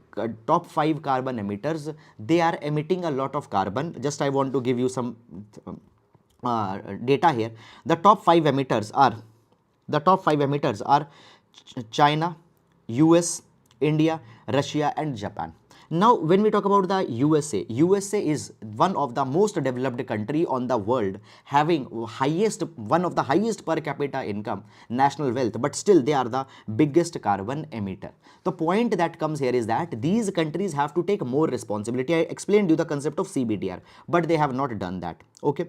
top 5 carbon emitters, they are emitting a lot of carbon. Just I want to give you some data here. The top 5 emitters are China, US, India, Russia and Japan. Now when we talk about the USA is one of the most developed country on the world, having one of the highest per capita income, national wealth, but still they are the biggest carbon emitter. The point that comes here is that these countries have to take more responsibility. I explained you the concept of CBDR, but they have not done that. Okay.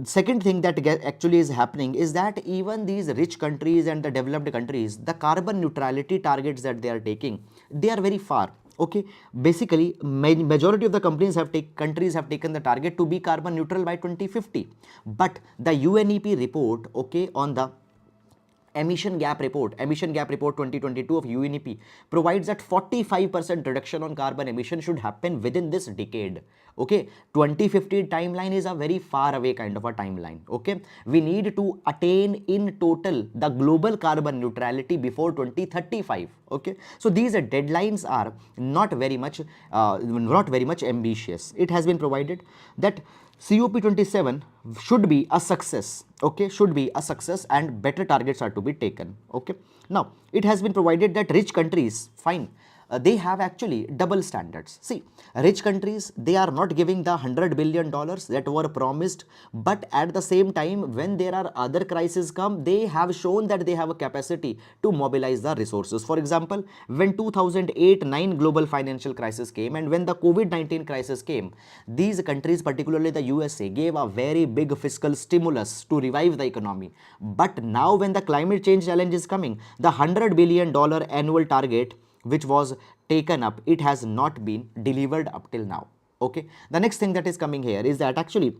Second thing that actually is happening is that even these rich countries and the developed countries, the carbon neutrality targets that they are taking, they are very far. Okay, basically majority of the countries have taken the target to be carbon neutral by 2050, but the UNEP report, okay, on the emission gap report 2022 of UNEP provides that 45% reduction on carbon emission should happen within this decade. Okay, 2050 timeline is a very far away kind of a timeline. Okay, we need to attain in total the global carbon neutrality before 2035. Okay, so these deadlines are not very much ambitious. It has been provided that COP27 should be a success. Okay, should be a success, and better targets are to be taken. Okay, now it has been provided that rich countries, fine, they have actually double standards. See, rich countries, they are not giving the $100 billion that were promised, but at the same time, when there are other crises come, they have shown that they have a capacity to mobilize the resources. For example, when 2008-9 global financial crisis came, and when the COVID-19 crisis came, these countries, particularly the USA, gave a very big fiscal stimulus to revive the economy. But now when the climate change challenge is coming, the $100 billion annual target which was taken up, it has not been delivered up till now. Okay, the next thing that is coming here is that actually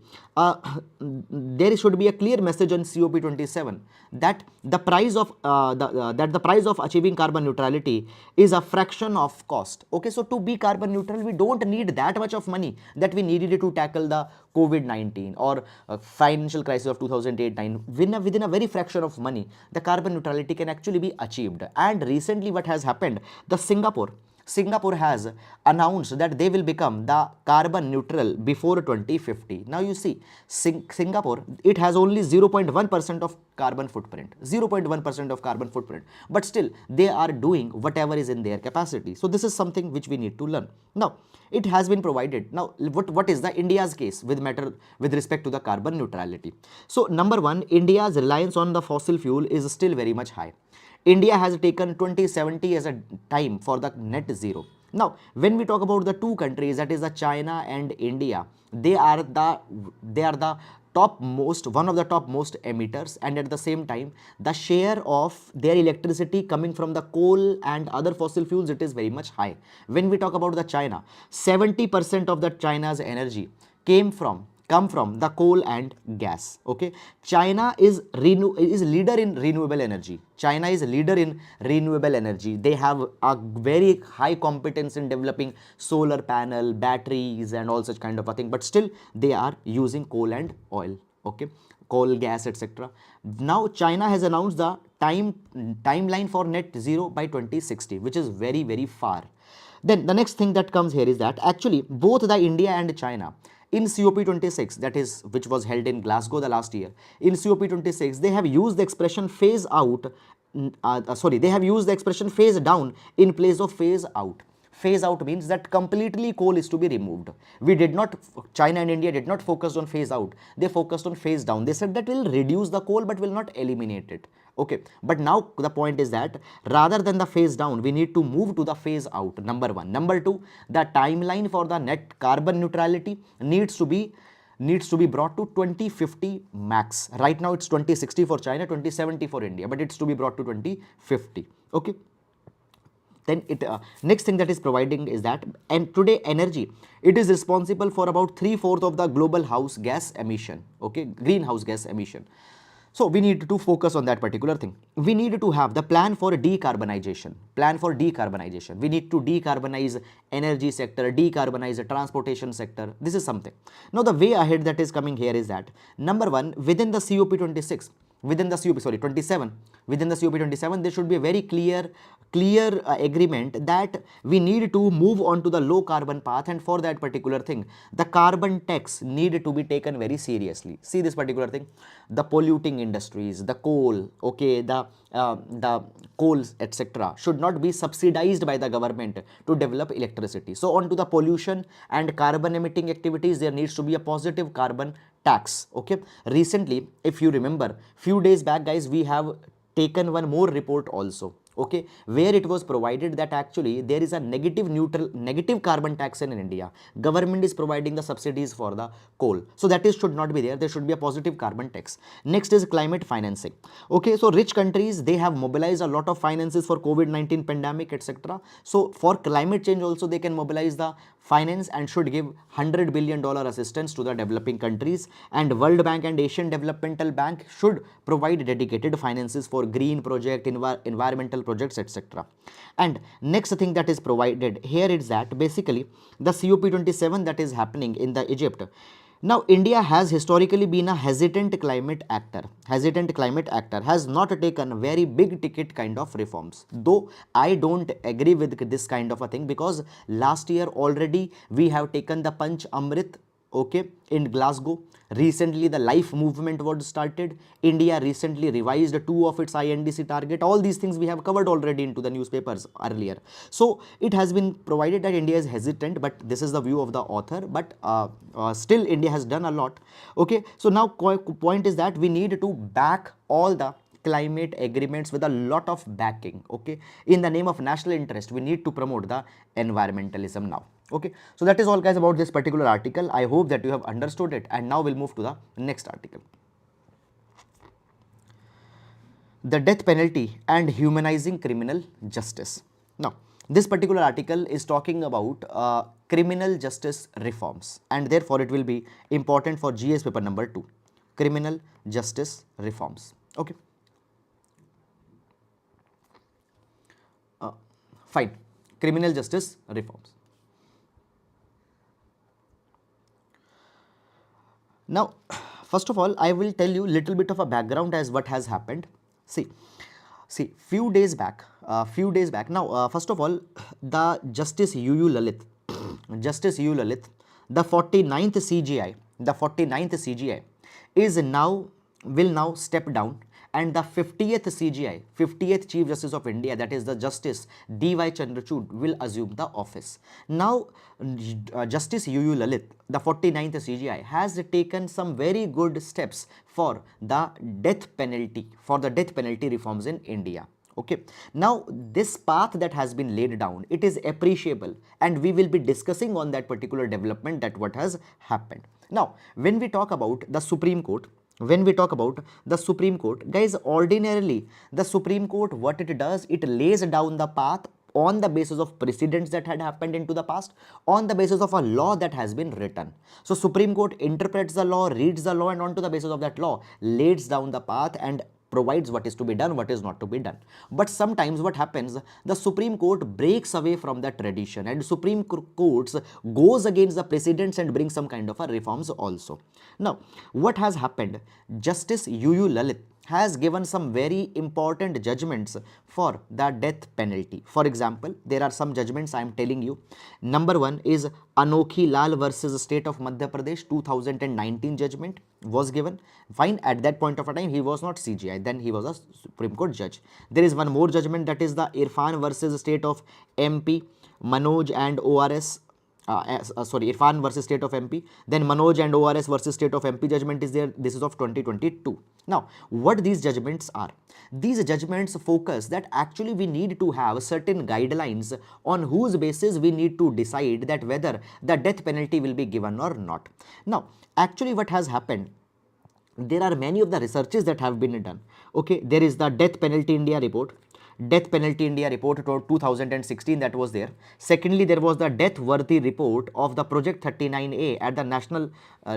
there should be a clear message on COP27 that the price of the price of achieving carbon neutrality is a fraction of cost. Okay, so to be carbon neutral, we don't need that much of money that we needed to tackle the COVID-19 or financial crisis of 2008-9. Within a very fraction of money, the carbon neutrality can actually be achieved. And recently what has happened, the Singapore has announced that they will become the carbon neutral before 2050. Now you see, Singapore, it has only 0.1% of carbon footprint, 0.1% of carbon footprint, but still they are doing whatever is in their capacity. So this is something which we need to learn. Now, it has been provided. Now, what is the India's case with respect to the carbon neutrality? So number one, India's reliance on the fossil fuel is still very much high. India has taken 2070 as a time for the net zero. Now when we talk about the two countries, that is the China and India, they are the top most, one of the top most emitters, and at the same time the share of their electricity coming from the coal and other fossil fuels, it is very much high. When we talk about the China, 70% of the China's energy come from the coal and gas. Okay, China is leader in renewable energy. China is leader in renewable energy. They have a very high competence in developing solar panel, batteries and all such kind of a thing, but still they are using coal and oil. Okay, coal, gas, etc. Now China has announced the timeline for net zero by 2060, which is very, very far. Then the next thing that comes here is that actually both the India and China in COP26, that is which was held in Glasgow the last year, in COP26 they have used the expression phase out, they have used the expression phase down in place of phase out. Phase out means that completely coal is to be removed. We did not, China and India did not focus on phase out, they focused on phase down. They said that will reduce the coal but will not eliminate it. Okay, but now the point is that rather than the phase down, we need to move to the phase out, number one. Number two, the timeline for the net carbon neutrality needs to be brought to 2050 max. Right now it's 2060 for China, 2070 for India, but it's to be brought to 2050. Okay, then next thing that is providing is that, and today energy, it is responsible for about 3/4 of the global house gas emission. Okay, greenhouse gas emission. So we need to focus on that particular thing. We need to have the plan for decarbonization. Plan for decarbonization. We need to decarbonize energy sector, decarbonize the transportation sector. This is something. Now the way ahead that is coming here is that, number one, within the COP26, within the COP, sorry, 27, within the COP27, there should be a very clear agreement that we need to move on to the low carbon path, and for that particular thing, the carbon tax needed to be taken very seriously. See this particular thing, the polluting industries, the coal, okay, the coals, etc., should not be subsidized by the government to develop electricity. So on to the pollution and carbon emitting activities, there needs to be a positive carbon tax. Okay, recently, if you remember, few days back, guys, we have taken one more report also, okay, where it was provided that actually there is a negative carbon tax in India. Government is providing the subsidies for the coal, so that should not be there. There should be a positive carbon tax. Next is climate financing. Okay, so rich countries, they have mobilized a lot of finances for COVID-19 pandemic, etc. So for climate change also they can mobilize the finance and should give $100 billion assistance to the developing countries, and World Bank and Asian Developmental Bank should provide dedicated finances for green project, environmental projects, etc. And next thing that is provided here is that basically the COP27 that is happening in the Egypt. Now India has historically been a hesitant climate actor, has not taken very big ticket kind of reforms, though I don't agree with this kind of a thing, because last year already we have taken the Panch Amrit, okay, in Glasgow. Recently the life movement was started. India recently revised 2 of its INDC target. All these things we have covered already into the newspapers earlier. So it has been provided that India is hesitant, but this is the view of the author, but still India has done a lot. Okay, so now point is that we need to back all the climate agreements with a lot of backing. Okay, in the name of national interest, we need to promote the environmentalism now. Okay, so that is all, guys, about this particular article. I hope that you have understood it, and now we'll move to the next article. The death penalty and humanizing criminal justice. Now this particular article is talking about criminal justice reforms, and therefore it will be important for GS paper number 2, criminal justice reforms. Okay, fine, criminal justice reforms. Now, first of all, I will tell you little bit of a background as what has happened. See, few days back. Now, first of all, the Justice UU Lalit, the 49th CGI, will now step down, and the 50th CGI, 50th Chief Justice of India, that is the Justice D.Y. Chandrachud, will assume the office. Now, Justice UU Lalit, the 49th CGI, has taken some very good steps for the death penalty, reforms in India. Okay, now this path that has been laid down, it is appreciable, and we will be discussing on that particular development, that what has happened. Now, when we talk about the Supreme Court, guys, ordinarily the Supreme Court, what it does, it lays down the path on the basis of precedents that had happened into the past, on the basis of a law that has been written. So Supreme Court interprets the law, reads the law, and on to the basis of that law lays down the path and provides what is to be done, what is not to be done. But sometimes what happens, the Supreme Court breaks away from that tradition, and Supreme Courts goes against the precedents and brings some kind of a reforms also. Now, what has happened, Justice UU Lalit has given some very important judgments for the death penalty. For example, there are some judgments I am telling you. Number one is Anokhi Lal versus State of Madhya Pradesh 2019 judgment was given. Fine, at that point of a time he was not CGI, then he was a Supreme Court judge. There is one more judgment, that is the Irfan versus State of MP, Manoj and ORS. Irfan versus State of MP, then Manoj and ORS versus State of MP judgment is there. This is of 2022. Now, what these judgments are? These judgments focus that actually we need to have certain guidelines on whose basis we need to decide that whether the death penalty will be given or not. Now, actually what has happened, there are many of the researches that have been done. Okay, there is the Death Penalty India report. Death Penalty India report 2016, that was there. Secondly, there was the Death Worthy report of the Project 39A at the National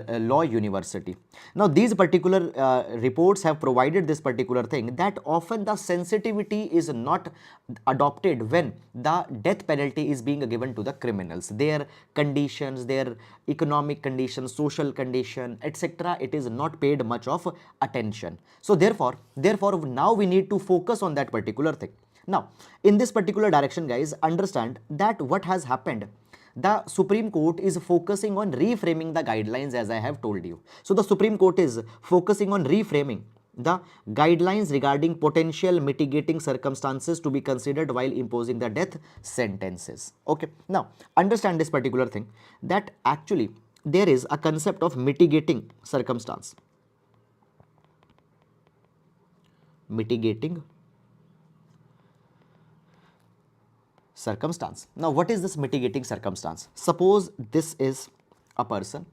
Law University. Now, these particular reports have provided this particular thing, that often the sensitivity is not adopted when the death penalty is being given to the criminals. Their conditions, their economic conditions, social condition, etc., it is not paid much of attention. So therefore now we need to focus on that particular thing. Now, in this particular direction, guys, understand that what has happened, the Supreme Court is focusing on reframing the guidelines, as I have told you. So the Supreme Court is focusing on reframing the guidelines regarding potential mitigating circumstances to be considered while imposing the death sentences. Okay, now understand this particular thing, that actually there is a concept of mitigating circumstance. Mitigating circumstance. Now, what is this mitigating circumstance? Suppose this is a person,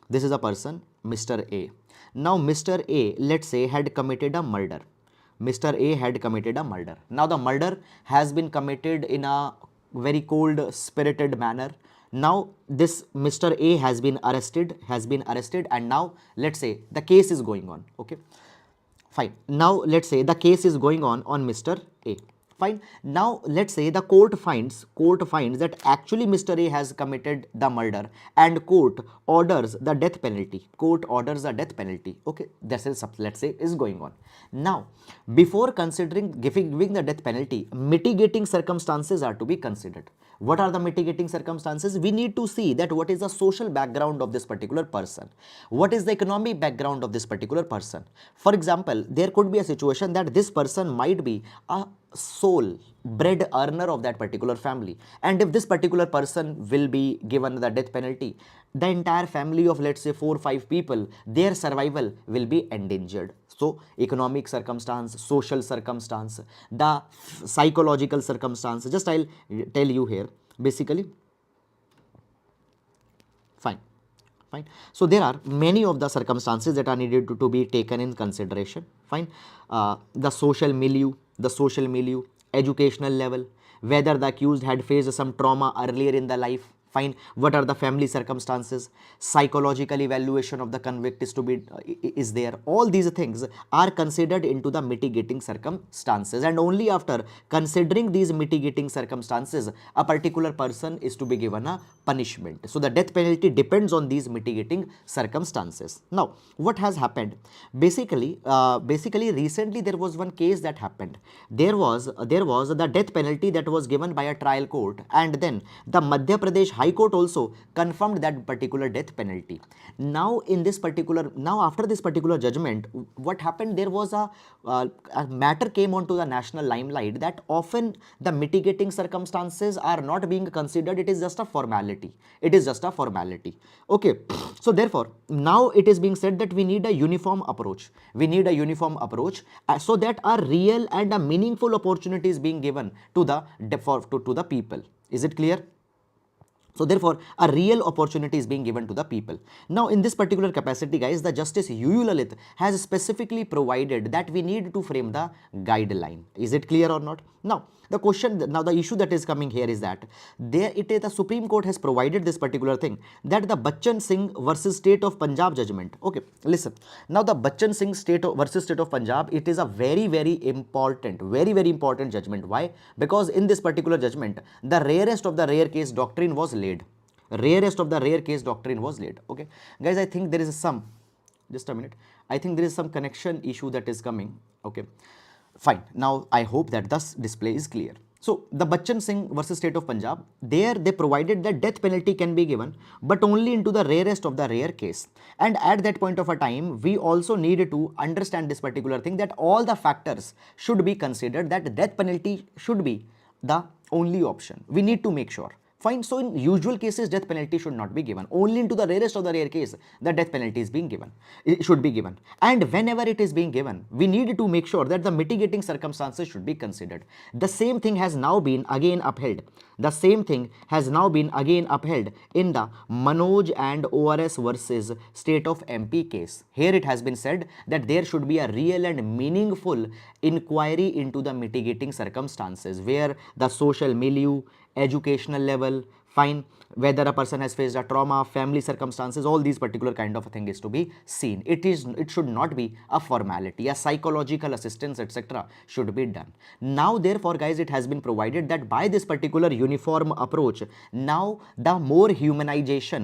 Mr. A. Now, Mr. A, let's say, had committed a murder. Mr. A had committed a murder. Now, the murder has been committed in a very cold spirited manner. Now, this Mr. A has been arrested, and now let's say the case is going on. Okay, fine. Now, let's say the case is going on Mr. A. Fine. Now, let's say the court finds that actually Mr. A has committed the murder, and court orders the death penalty. Okay, this is, let's say, is going on. Now, before considering giving the death penalty, mitigating circumstances are to be considered. What are the mitigating circumstances? We need to see that what is the social background of this particular person, what is the economic background of this particular person. For example, there could be a situation that this person might be a sole bread earner of that particular family, and if this particular person will be given the death penalty, the entire family of, let's say, 4 or 5 people, their survival will be endangered. So, economic circumstance, social circumstance, the psychological circumstance, just I'll tell you here basically. Fine. So, there are many of the circumstances that are needed to be taken in consideration. Fine. The social milieu, educational level, whether the accused had faced some trauma earlier in the life. Fine. What are the family circumstances? Psychological evaluation of the convict is there. All these things are considered into the mitigating circumstances, and only after considering these mitigating circumstances, a particular person is to be given a punishment. So the death penalty depends on these mitigating circumstances. Now, what has happened? Basically, recently there was one case that happened. There was the death penalty that was given by a trial court, and then the Madhya Pradesh High Court also confirmed that particular death penalty. Now after this particular judgment, what happened, there was a matter came onto the national limelight that often the mitigating circumstances are not being considered. It is just a formality. It is just a formality. Okay. So therefore, now it is being said that we need a uniform approach. We need a uniform approach so that a real and a meaningful opportunity is being given to the people. Is it clear? So therefore, a real opportunity is being given to the people. Now, in this particular capacity, guys, the Justice UU Lalit has specifically provided that we need to frame the guideline. Is it clear or not? Now, the issue that is coming here is that the Supreme Court has provided this particular thing, that the Bachchan Singh versus State of Punjab judgment. Okay, listen. Now, the Bachchan Singh versus State of Punjab, it is a very, very important judgment. Why? Because in this particular judgment, the rarest of the rare case doctrine was laid. Rarest of the rare case doctrine was laid. Okay, guys, I think there is some, just a minute, I think there is some connection issue that is coming. Okay, fine. Now I hope that this display is clear. So the Bachchan Singh versus State of Punjab, there they provided that death penalty can be given, but only into the rarest of the rare case. And at that point of a time, we also needed to understand this particular thing, that all the factors should be considered, that death penalty should be the only option. We need to make sure. Fine. So in usual cases, death penalty should not be given. Only into the rarest of the rare case, the death penalty is being given. It should be given. And whenever it is being given, we need to make sure that the mitigating circumstances should be considered. The same thing has now been again upheld. The same thing has now been again upheld in the Manoj and ORS versus State of MP case. Here it has been said that there should be a real and meaningful inquiry into the mitigating circumstances, where the social milieu, educational level, fine, whether a person has faced a trauma, family circumstances, all these particular kind of a thing is to be seen. It should not be a formality. A psychological assistance, etc. should be done. Now therefore, guys, it has been provided that by this particular uniform approach, now the more humanization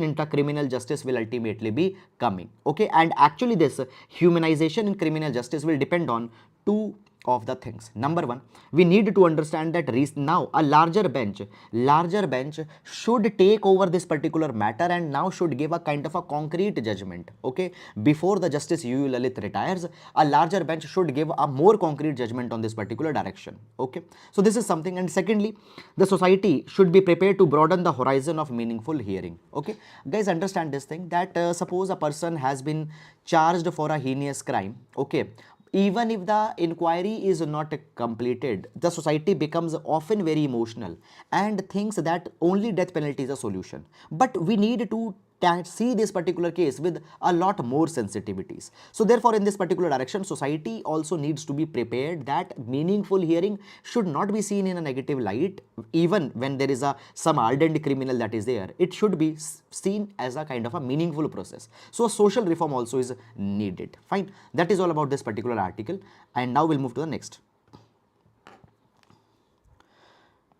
into criminal justice will ultimately be coming. Okay, and actually this humanization in criminal justice will depend on two of the things. Number one, we need to understand that now a larger bench should take over this particular matter and now should give a kind of a concrete judgment. Okay, before the Justice UU Lalit retires, a larger bench should give a more concrete judgment on this particular direction. Okay, so this is something. And secondly, the society should be prepared to broaden the horizon of meaningful hearing. Okay, guys, understand this thing, that suppose a person has been charged for a heinous crime. Okay, even if the inquiry is not completed, the society becomes often very emotional and thinks that only death penalty is a solution. But we need to see this particular case with a lot more sensitivities. So therefore, in this particular direction, society also needs to be prepared that meaningful hearing should not be seen in a negative light. Even when there is some ardent criminal that is there, it should be seen as a kind of a meaningful process. So a social reform also is needed. Fine. That is all about this particular article. And now we'll move to the next.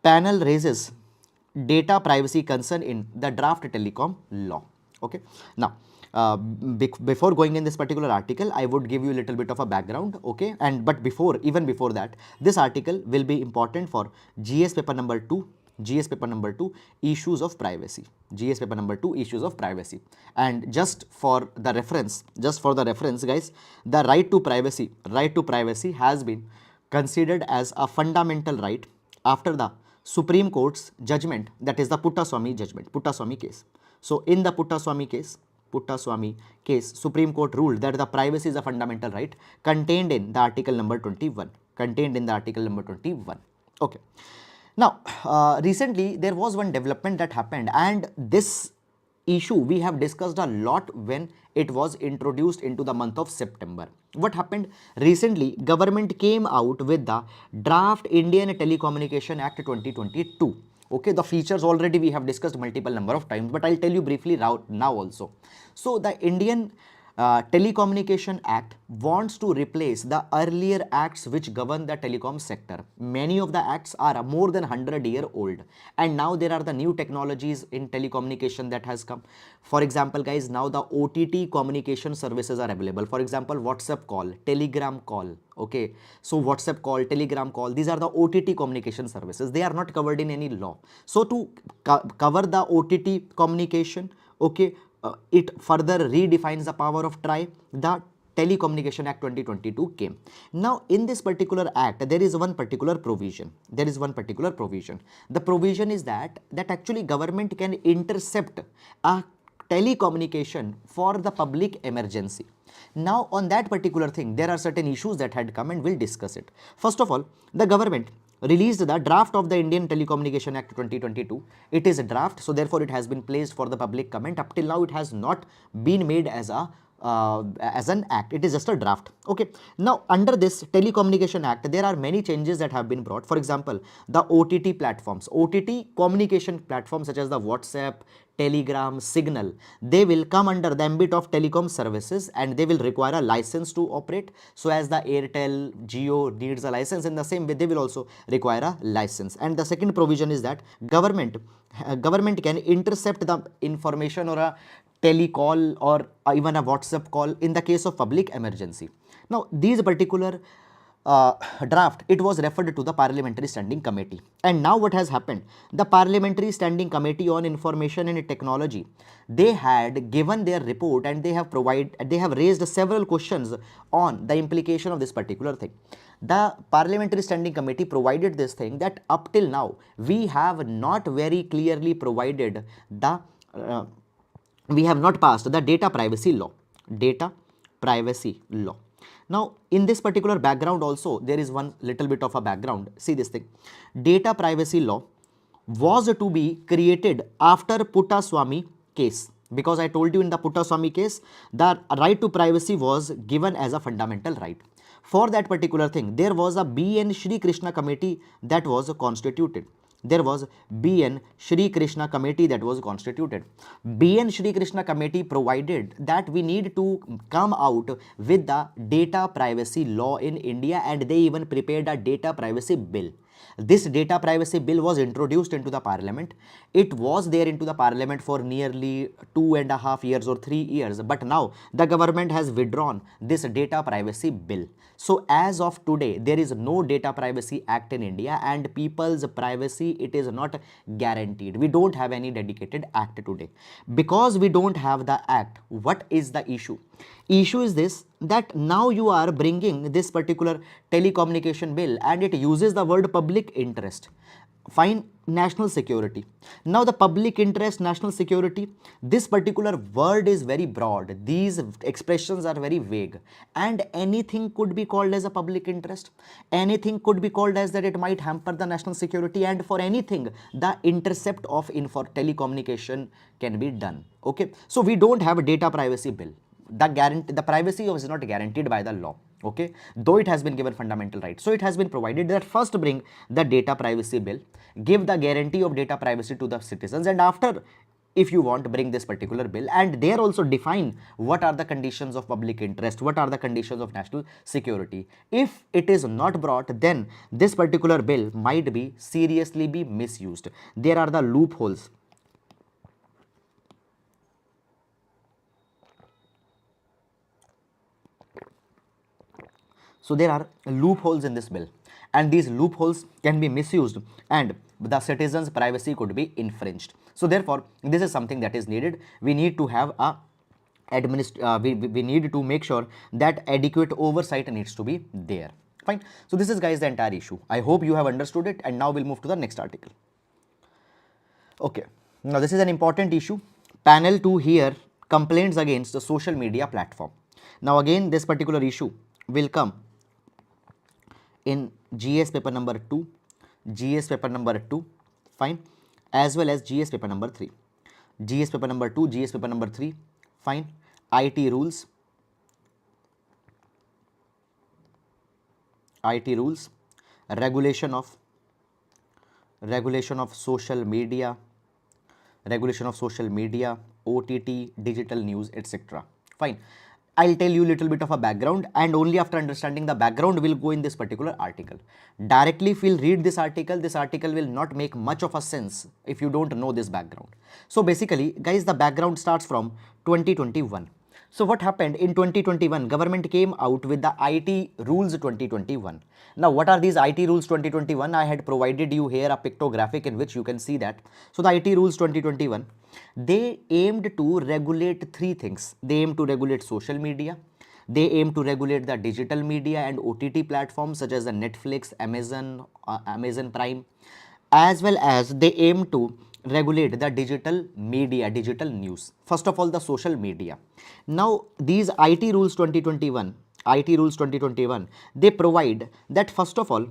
Panel raises data privacy concern in the draft telecom law. Okay, now before going in this particular article, I would give you a little bit of a background. Okay, but even before that, this article will be important for GS paper number 2, issues of privacy. GS paper number 2, issues of privacy. And just for the reference, guys, the right to privacy has been considered as a fundamental right after the Supreme Court's judgment, that is the Puttaswamy case. So in the Puttaswamy case, Supreme Court ruled that the privacy is a fundamental right contained in the article number 21. Okay. Now, recently there was one development that happened, and this issue we have discussed a lot when it was introduced into the month of September. What happened? Recently, government came out with the draft Indian Telecommunication Act 2022. Okay, the features already we have discussed multiple number of times, but I'll tell you briefly now also. So the Indian Telecommunication Act wants to replace the earlier acts which govern the telecom sector. Many of the acts are more than 100-year old, and now there are the new technologies in telecommunication that has come. For example, guys, now the OTT communication services are available. For example, WhatsApp call, Telegram call. Okay, so WhatsApp call, Telegram call, these are the OTT communication services. They are not covered in any law. So to cover the OTT communication, okay, it further redefines the power of TRAI. The Telecommunication Act 2022 came. Now, in this particular act, there is one particular provision. There is one particular provision. The provision is that actually government can intercept a telecommunication for the public emergency. Now, on that particular thing, there are certain issues that had come and we'll discuss it. First of all, the government released the draft of the Indian Telecommunication Act 2022. It is a draft, so therefore it has been placed for the public comment. Up till now, it has not been made as an act. It is just a draft. Okay. Now, under this Telecommunication Act, there are many changes that have been brought. For example, the OTT platforms, OTT communication platforms such as the WhatsApp, Telegram, Signal, they will come under the ambit of telecom services and they will require a license to operate. So as the Airtel, Jio needs a license, in the same way they will also require a license. And the second provision is that government can intercept the information or a telecall or even a WhatsApp call in the case of public emergency. Now, these particular draft, it was referred to the Parliamentary Standing Committee. And now what has happened? The Parliamentary Standing Committee on Information and Technology, they had given their report and they have raised several questions on the implication of this particular thing. The Parliamentary Standing Committee provided this thing that up till now, we have not very clearly provided the we have not passed the data privacy law. Data privacy law. Now, in this particular background also, there is one little bit of a background. See this thing. Data privacy law was to be created after Puttaswamy case. Because I told you in the Puttaswamy case, the right to privacy was given as a fundamental right. For that particular thing, there was a B.N. Shri Krishna committee that was constituted. There was B.N. Shri Krishna committee that was constituted. B.N. Shri Krishna committee provided that we need to come out with the data privacy law in India, and they even prepared a data privacy bill. This data privacy bill was introduced into the parliament. It was there into the parliament for nearly 2.5 years or 3 years, but now the government has withdrawn this data privacy bill. So as of today, there is no data privacy act in India, and people's privacy, it is not guaranteed. We don't have any dedicated act today. Because we don't have the act, what is the issue? Issue is this, that now you are bringing this particular telecommunication bill and it uses the word public interest. Fine, national security. Now the public interest, national security, this particular word is very broad. These expressions are very vague, and anything could be called as a public interest. Anything could be called as that it might hamper the national security, and for anything the intercept of telecommunication can be done. Okay, so we don't have a data privacy bill. The privacy is not guaranteed by the law. Okay, though it has been given fundamental rights. So it has been provided that first bring the data privacy bill, give the guarantee of data privacy to the citizens, and after, if you want, bring this particular bill, and there also define what are the conditions of public interest, what are the conditions of national security. If it is not brought, then this particular bill might be seriously be misused. There are the loopholes. So there are loopholes in this bill, and these loopholes can be misused and the citizens' privacy could be infringed. So therefore, this is something that is needed. We need to have a we need to make sure that adequate oversight needs to be there. Fine. So this is, guys, the entire issue. I hope you have understood it, and now we'll move to the next article. Okay. Now this is an important issue. Panel to hear complaints against the social media platform. Now again, this particular issue will come in GS paper number 2, GS paper number 2, fine, as well as GS paper number 3. GS paper number 2, GS paper number 3, fine. IT rules, regulation of social media, OTT, digital news, etc. Fine. I'll tell you a little bit of a background, and only after understanding the background we'll go in this particular article. Directly if we'll read this article will not make much of a sense if you don't know this background. So basically guys, the background starts from 2021. So what happened in 2021, government came out with the IT rules 2021. Now what are these IT rules 2021? I had provided you here a pictographic in which you can see that. So the IT rules 2021, they aimed to regulate three things. They aim to regulate social media, they aim to regulate the digital media and OTT platforms such as the Netflix, Amazon Prime, as well as they aim to regulate the digital media, digital news. First of all, the social media. Now these IT rules 2021, they provide that first of all,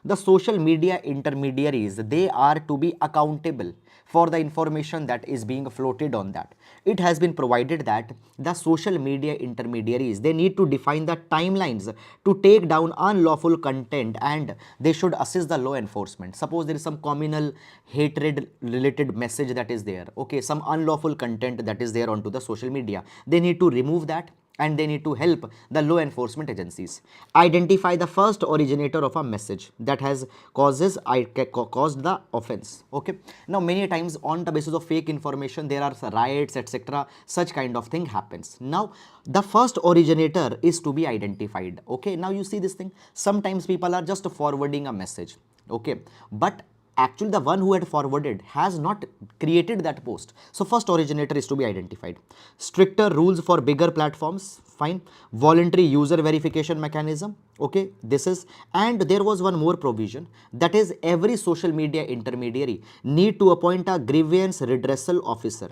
the social media intermediaries, they are to be accountable for the information that is being floated on that. It has been provided that the social media intermediaries, they need to define the timelines to take down unlawful content, and they should assist the law enforcement. Suppose there is some communal hatred related message that is there, okay, some unlawful content that is there onto the social media, they need to remove that, and they need to help the law enforcement agencies identify the first originator of a message that has caused the offense. Okay, now many times on the basis of fake information there are riots, etc., such kind of thing happens. Now the first originator is to be identified. Okay, now you see this thing, sometimes people are just forwarding a message, okay, but actually the one who had forwarded has not created that post. So first originator is to be identified. Stricter rules for bigger platforms, fine. Voluntary user verification mechanism, okay, this is, and there was one more provision, that is every social media intermediary need to appoint a grievance redressal officer.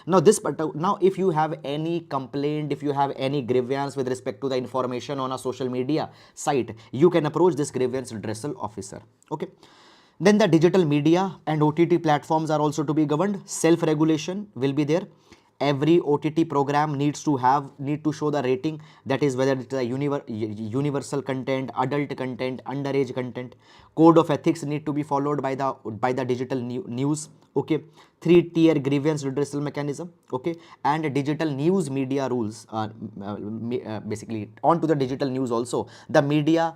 Now this, now if you have any complaint, if you have any grievance with respect to the information on a social media site, you can approach this grievance redressal officer. Okay, then the digital media and OTT platforms are also to be governed. Self regulation will be there. Every OTT program needs to show the rating, that is whether it's a universal content, adult content, underage content. Code of ethics need to be followed by the digital news. Okay, 3-tier grievance redressal mechanism. Okay, and digital news media rules, basically onto the digital news also the media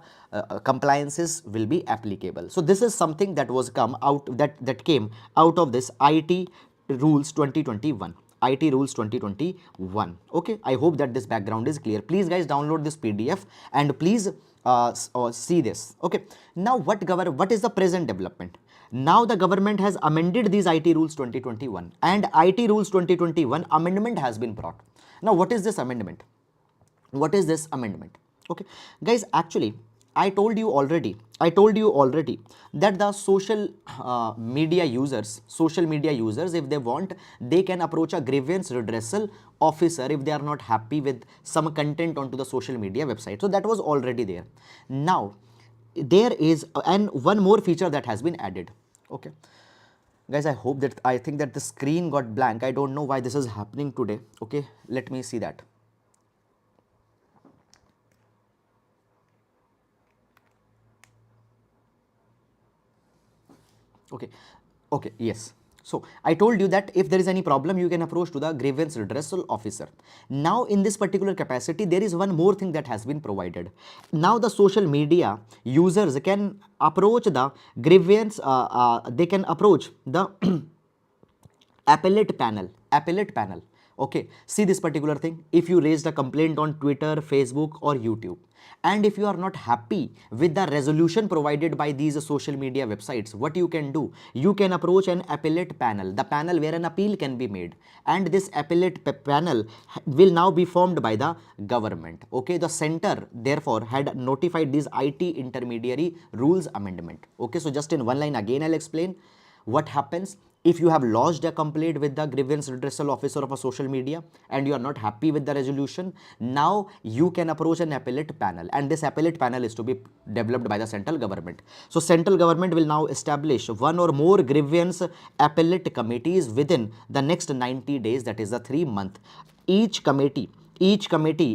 compliances will be applicable. So this is something that was that came out of this IT rules 2021. IT rules 2021. Okay, I hope that this background is clear. Please guys download this PDF and please see this. Okay, now what is the present development? Now the government has amended these IT rules 2021, and IT rules 2021 amendment has been brought. Now what is this amendment? Okay guys, actually I told you already that the social media users, if they want, they can approach a grievance redressal officer if they are not happy with some content onto the social media website. So that was already there. Now there is one more feature that has been added. Okay guys, I think that the screen got blank. I don't know why this is happening today. Okay, let me see that. Okay, yes. So I told you that if there is any problem, you can approach to the grievance redressal officer. Now in this particular capacity, there is one more thing that has been provided. Now the social media users can approach the grievance, they can approach the appellate panel. Okay, see this particular thing. If you raised a complaint on Twitter, Facebook or YouTube, and if you are not happy with the resolution provided by these social media websites, what you can do? You can approach an appellate panel, the panel where an appeal can be made, and this appellate panel will now be formed by the government. Okay, the center therefore had notified these IT intermediary rules amendment. Okay, so just in one line again I'll explain what happens. If you have lodged a complaint with the grievance redressal officer of a social media and you are not happy with the resolution, now you can approach an appellate panel, and this appellate panel is to be developed by the central government. So central government will now establish one or more grievance appellate committees within the next 90 days, that is the 3 month. Each committee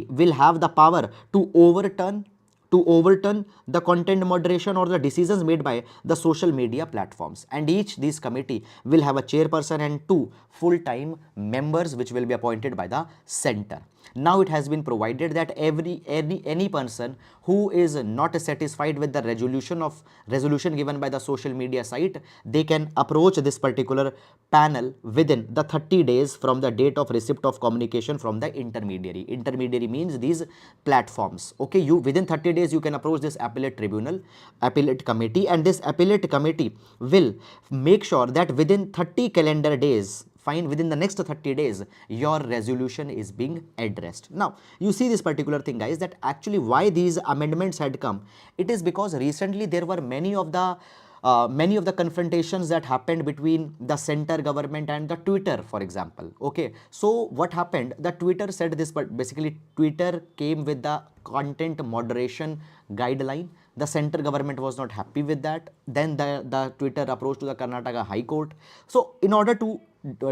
will have the power to overturn, to overturn the content moderation or the decisions made by the social media platforms, and each these committee will have a chairperson and 2 full-time members which will be appointed by the center. Now it has been provided that any person who is not satisfied with the resolution given by the social media site, they can approach this particular panel within the 30 days from the date of receipt of communication from the intermediary. Intermediary means these platforms. Okay, you within 30 days you can approach this appellate tribunal, appellate committee, and this appellate committee will make sure that within 30 calendar days, fine, within the next 30 days your resolution is being addressed. Now you see this particular thing, guys, that actually why these amendments had come. It is because recently there were many of the confrontations that happened between the center government and the Twitter, for example. Okay, so what happened, the Twitter said this, but basically Twitter came with the content moderation guideline. The center government was not happy with that. Then the Twitter approached to the Karnataka High Court. So in order to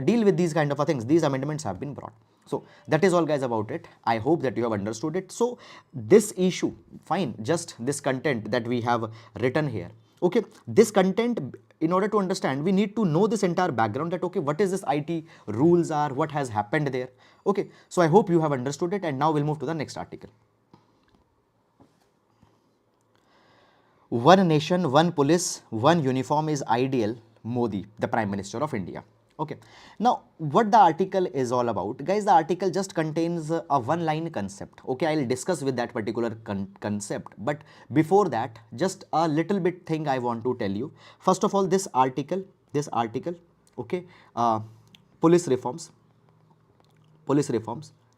deal with these kind of things, these amendments have been brought. So that is all, guys, about it. I hope that you have understood it. So this issue, fine, just this content that we have written here. Okay, this content, in order to understand, we need to know this entire background, that okay, what is this IT rules are, what has happened there. Okay, so I hope you have understood it, and now we'll move to the next article. One nation, one police, one uniform is ideal, Modi, the Prime Minister of India. Okay, now what the article is all about, guys, the article just contains a one-line concept. Okay, I'll discuss with that particular concept, but before that, just a little bit thing I want to tell you. First of all, this article, okay, police reforms,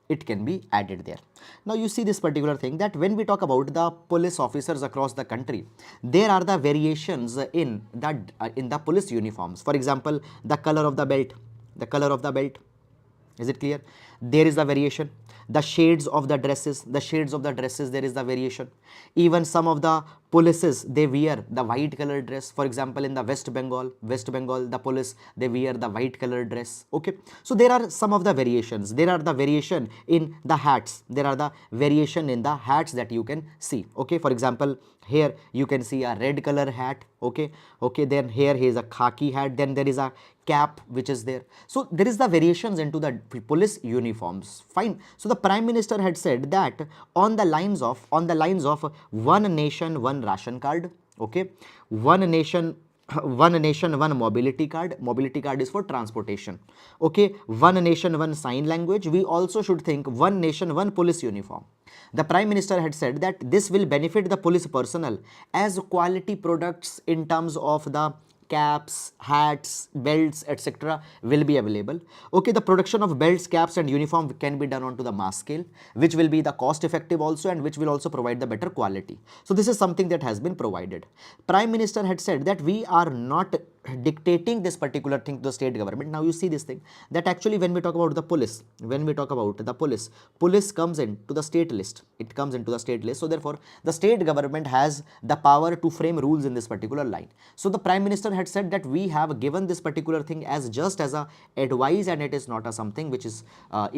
it can be added there. Now you see this particular thing, that when we talk about the police officers across the country, there are the variations in the police uniforms. For example, the color of the belt, is it clear? There is the variation. The shades of the dresses, there is the variation. Even some of the polices, they wear the white colored dress. For example, in the West Bengal, the police, they wear the white colored dress. Okay, so there are some of the variations. There are the variation in the hats. That you can see. Okay, for example, here you can see a red color hat. Okay, then here is a khaki hat. Then there is a cap which is there. So there is the variations into the police uniforms. Fine. So the Prime Minister had said that on the lines of one nation, one ration card. Okay, one nation, one mobility card. Mobility card is for transportation. Okay, one nation, one sign language. We also should think one nation, one police uniform. The Prime Minister had said that this will benefit the police personnel as quality products in terms of the caps, hats, belts, etc. will be available. Okay, the production of belts, caps and uniform can be done onto the mass scale, which will be the cost effective also, and which will also provide the better quality. So this is something that has been provided. Prime Minister had said that we are not dictating this particular thing to the state government. Now you see this thing, that actually when we talk about the police, police comes into the state list. It comes into the state list. So therefore, the state government has the power to frame rules in this particular line. So the Prime Minister had said that we have given this particular thing as just as a advice, and it is not a something which is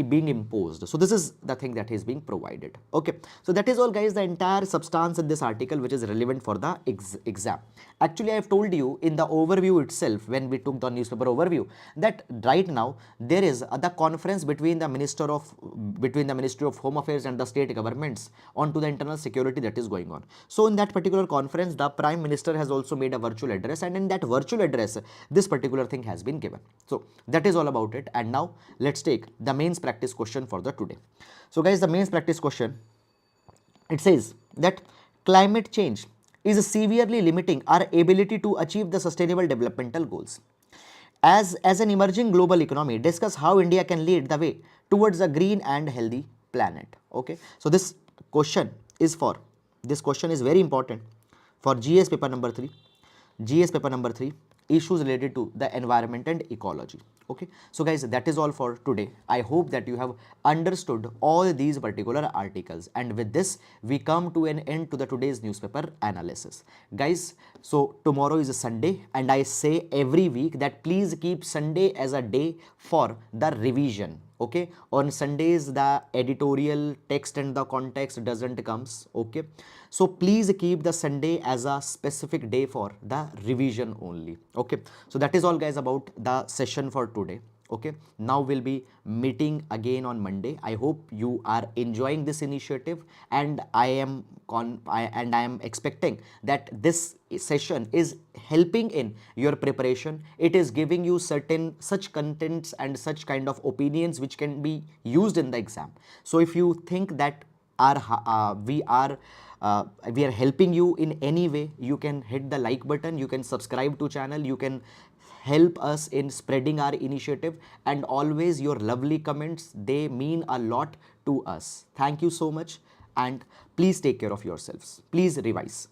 being imposed. So this is the thing that is being provided. Okay, so that is all, guys, the entire substance in this article which is relevant for the exam. Actually, I have told you in the overview itself, when we took the newspaper overview, that right now there is the conference between the Ministry of Home Affairs and the state governments onto the internal security that is going on. So in that particular conference, the Prime Minister has also made a virtual address, and in that virtual address, this particular thing has been given. So that is all about it. And now let's take the mains practice question for the today. So guys, the mains practice question, it says that climate change is severely limiting our ability to achieve the sustainable developmental goals. As an emerging global economy, discuss how India can lead the way towards a green and healthy planet. Okay, so this question is very important for GS paper number 3. Issues related to the environment and ecology. Okay, so guys, that is all for today. I hope that you have understood all these particular articles, and with this we come to an end to the today's newspaper analysis, guys. So tomorrow is a Sunday, and I say every week that please keep Sunday as a day for the revision. Okay, on Sundays the editorial text and the context doesn't comes. Okay, so please keep the Sunday as a specific day for the revision only. Okay, so that is all guys about the session for today. Okay, now we'll be meeting again on Monday. I hope you are enjoying this initiative, and I am expecting that this session is helping in your preparation. It is giving you certain such contents and such kind of opinions which can be used in the exam. So if you think that we are helping you in any way, you can hit the like button, you can subscribe to channel, you can help us in spreading our initiative, and always your lovely comments, they mean a lot to us. Thank you so much, and please take care of yourselves. Please revise.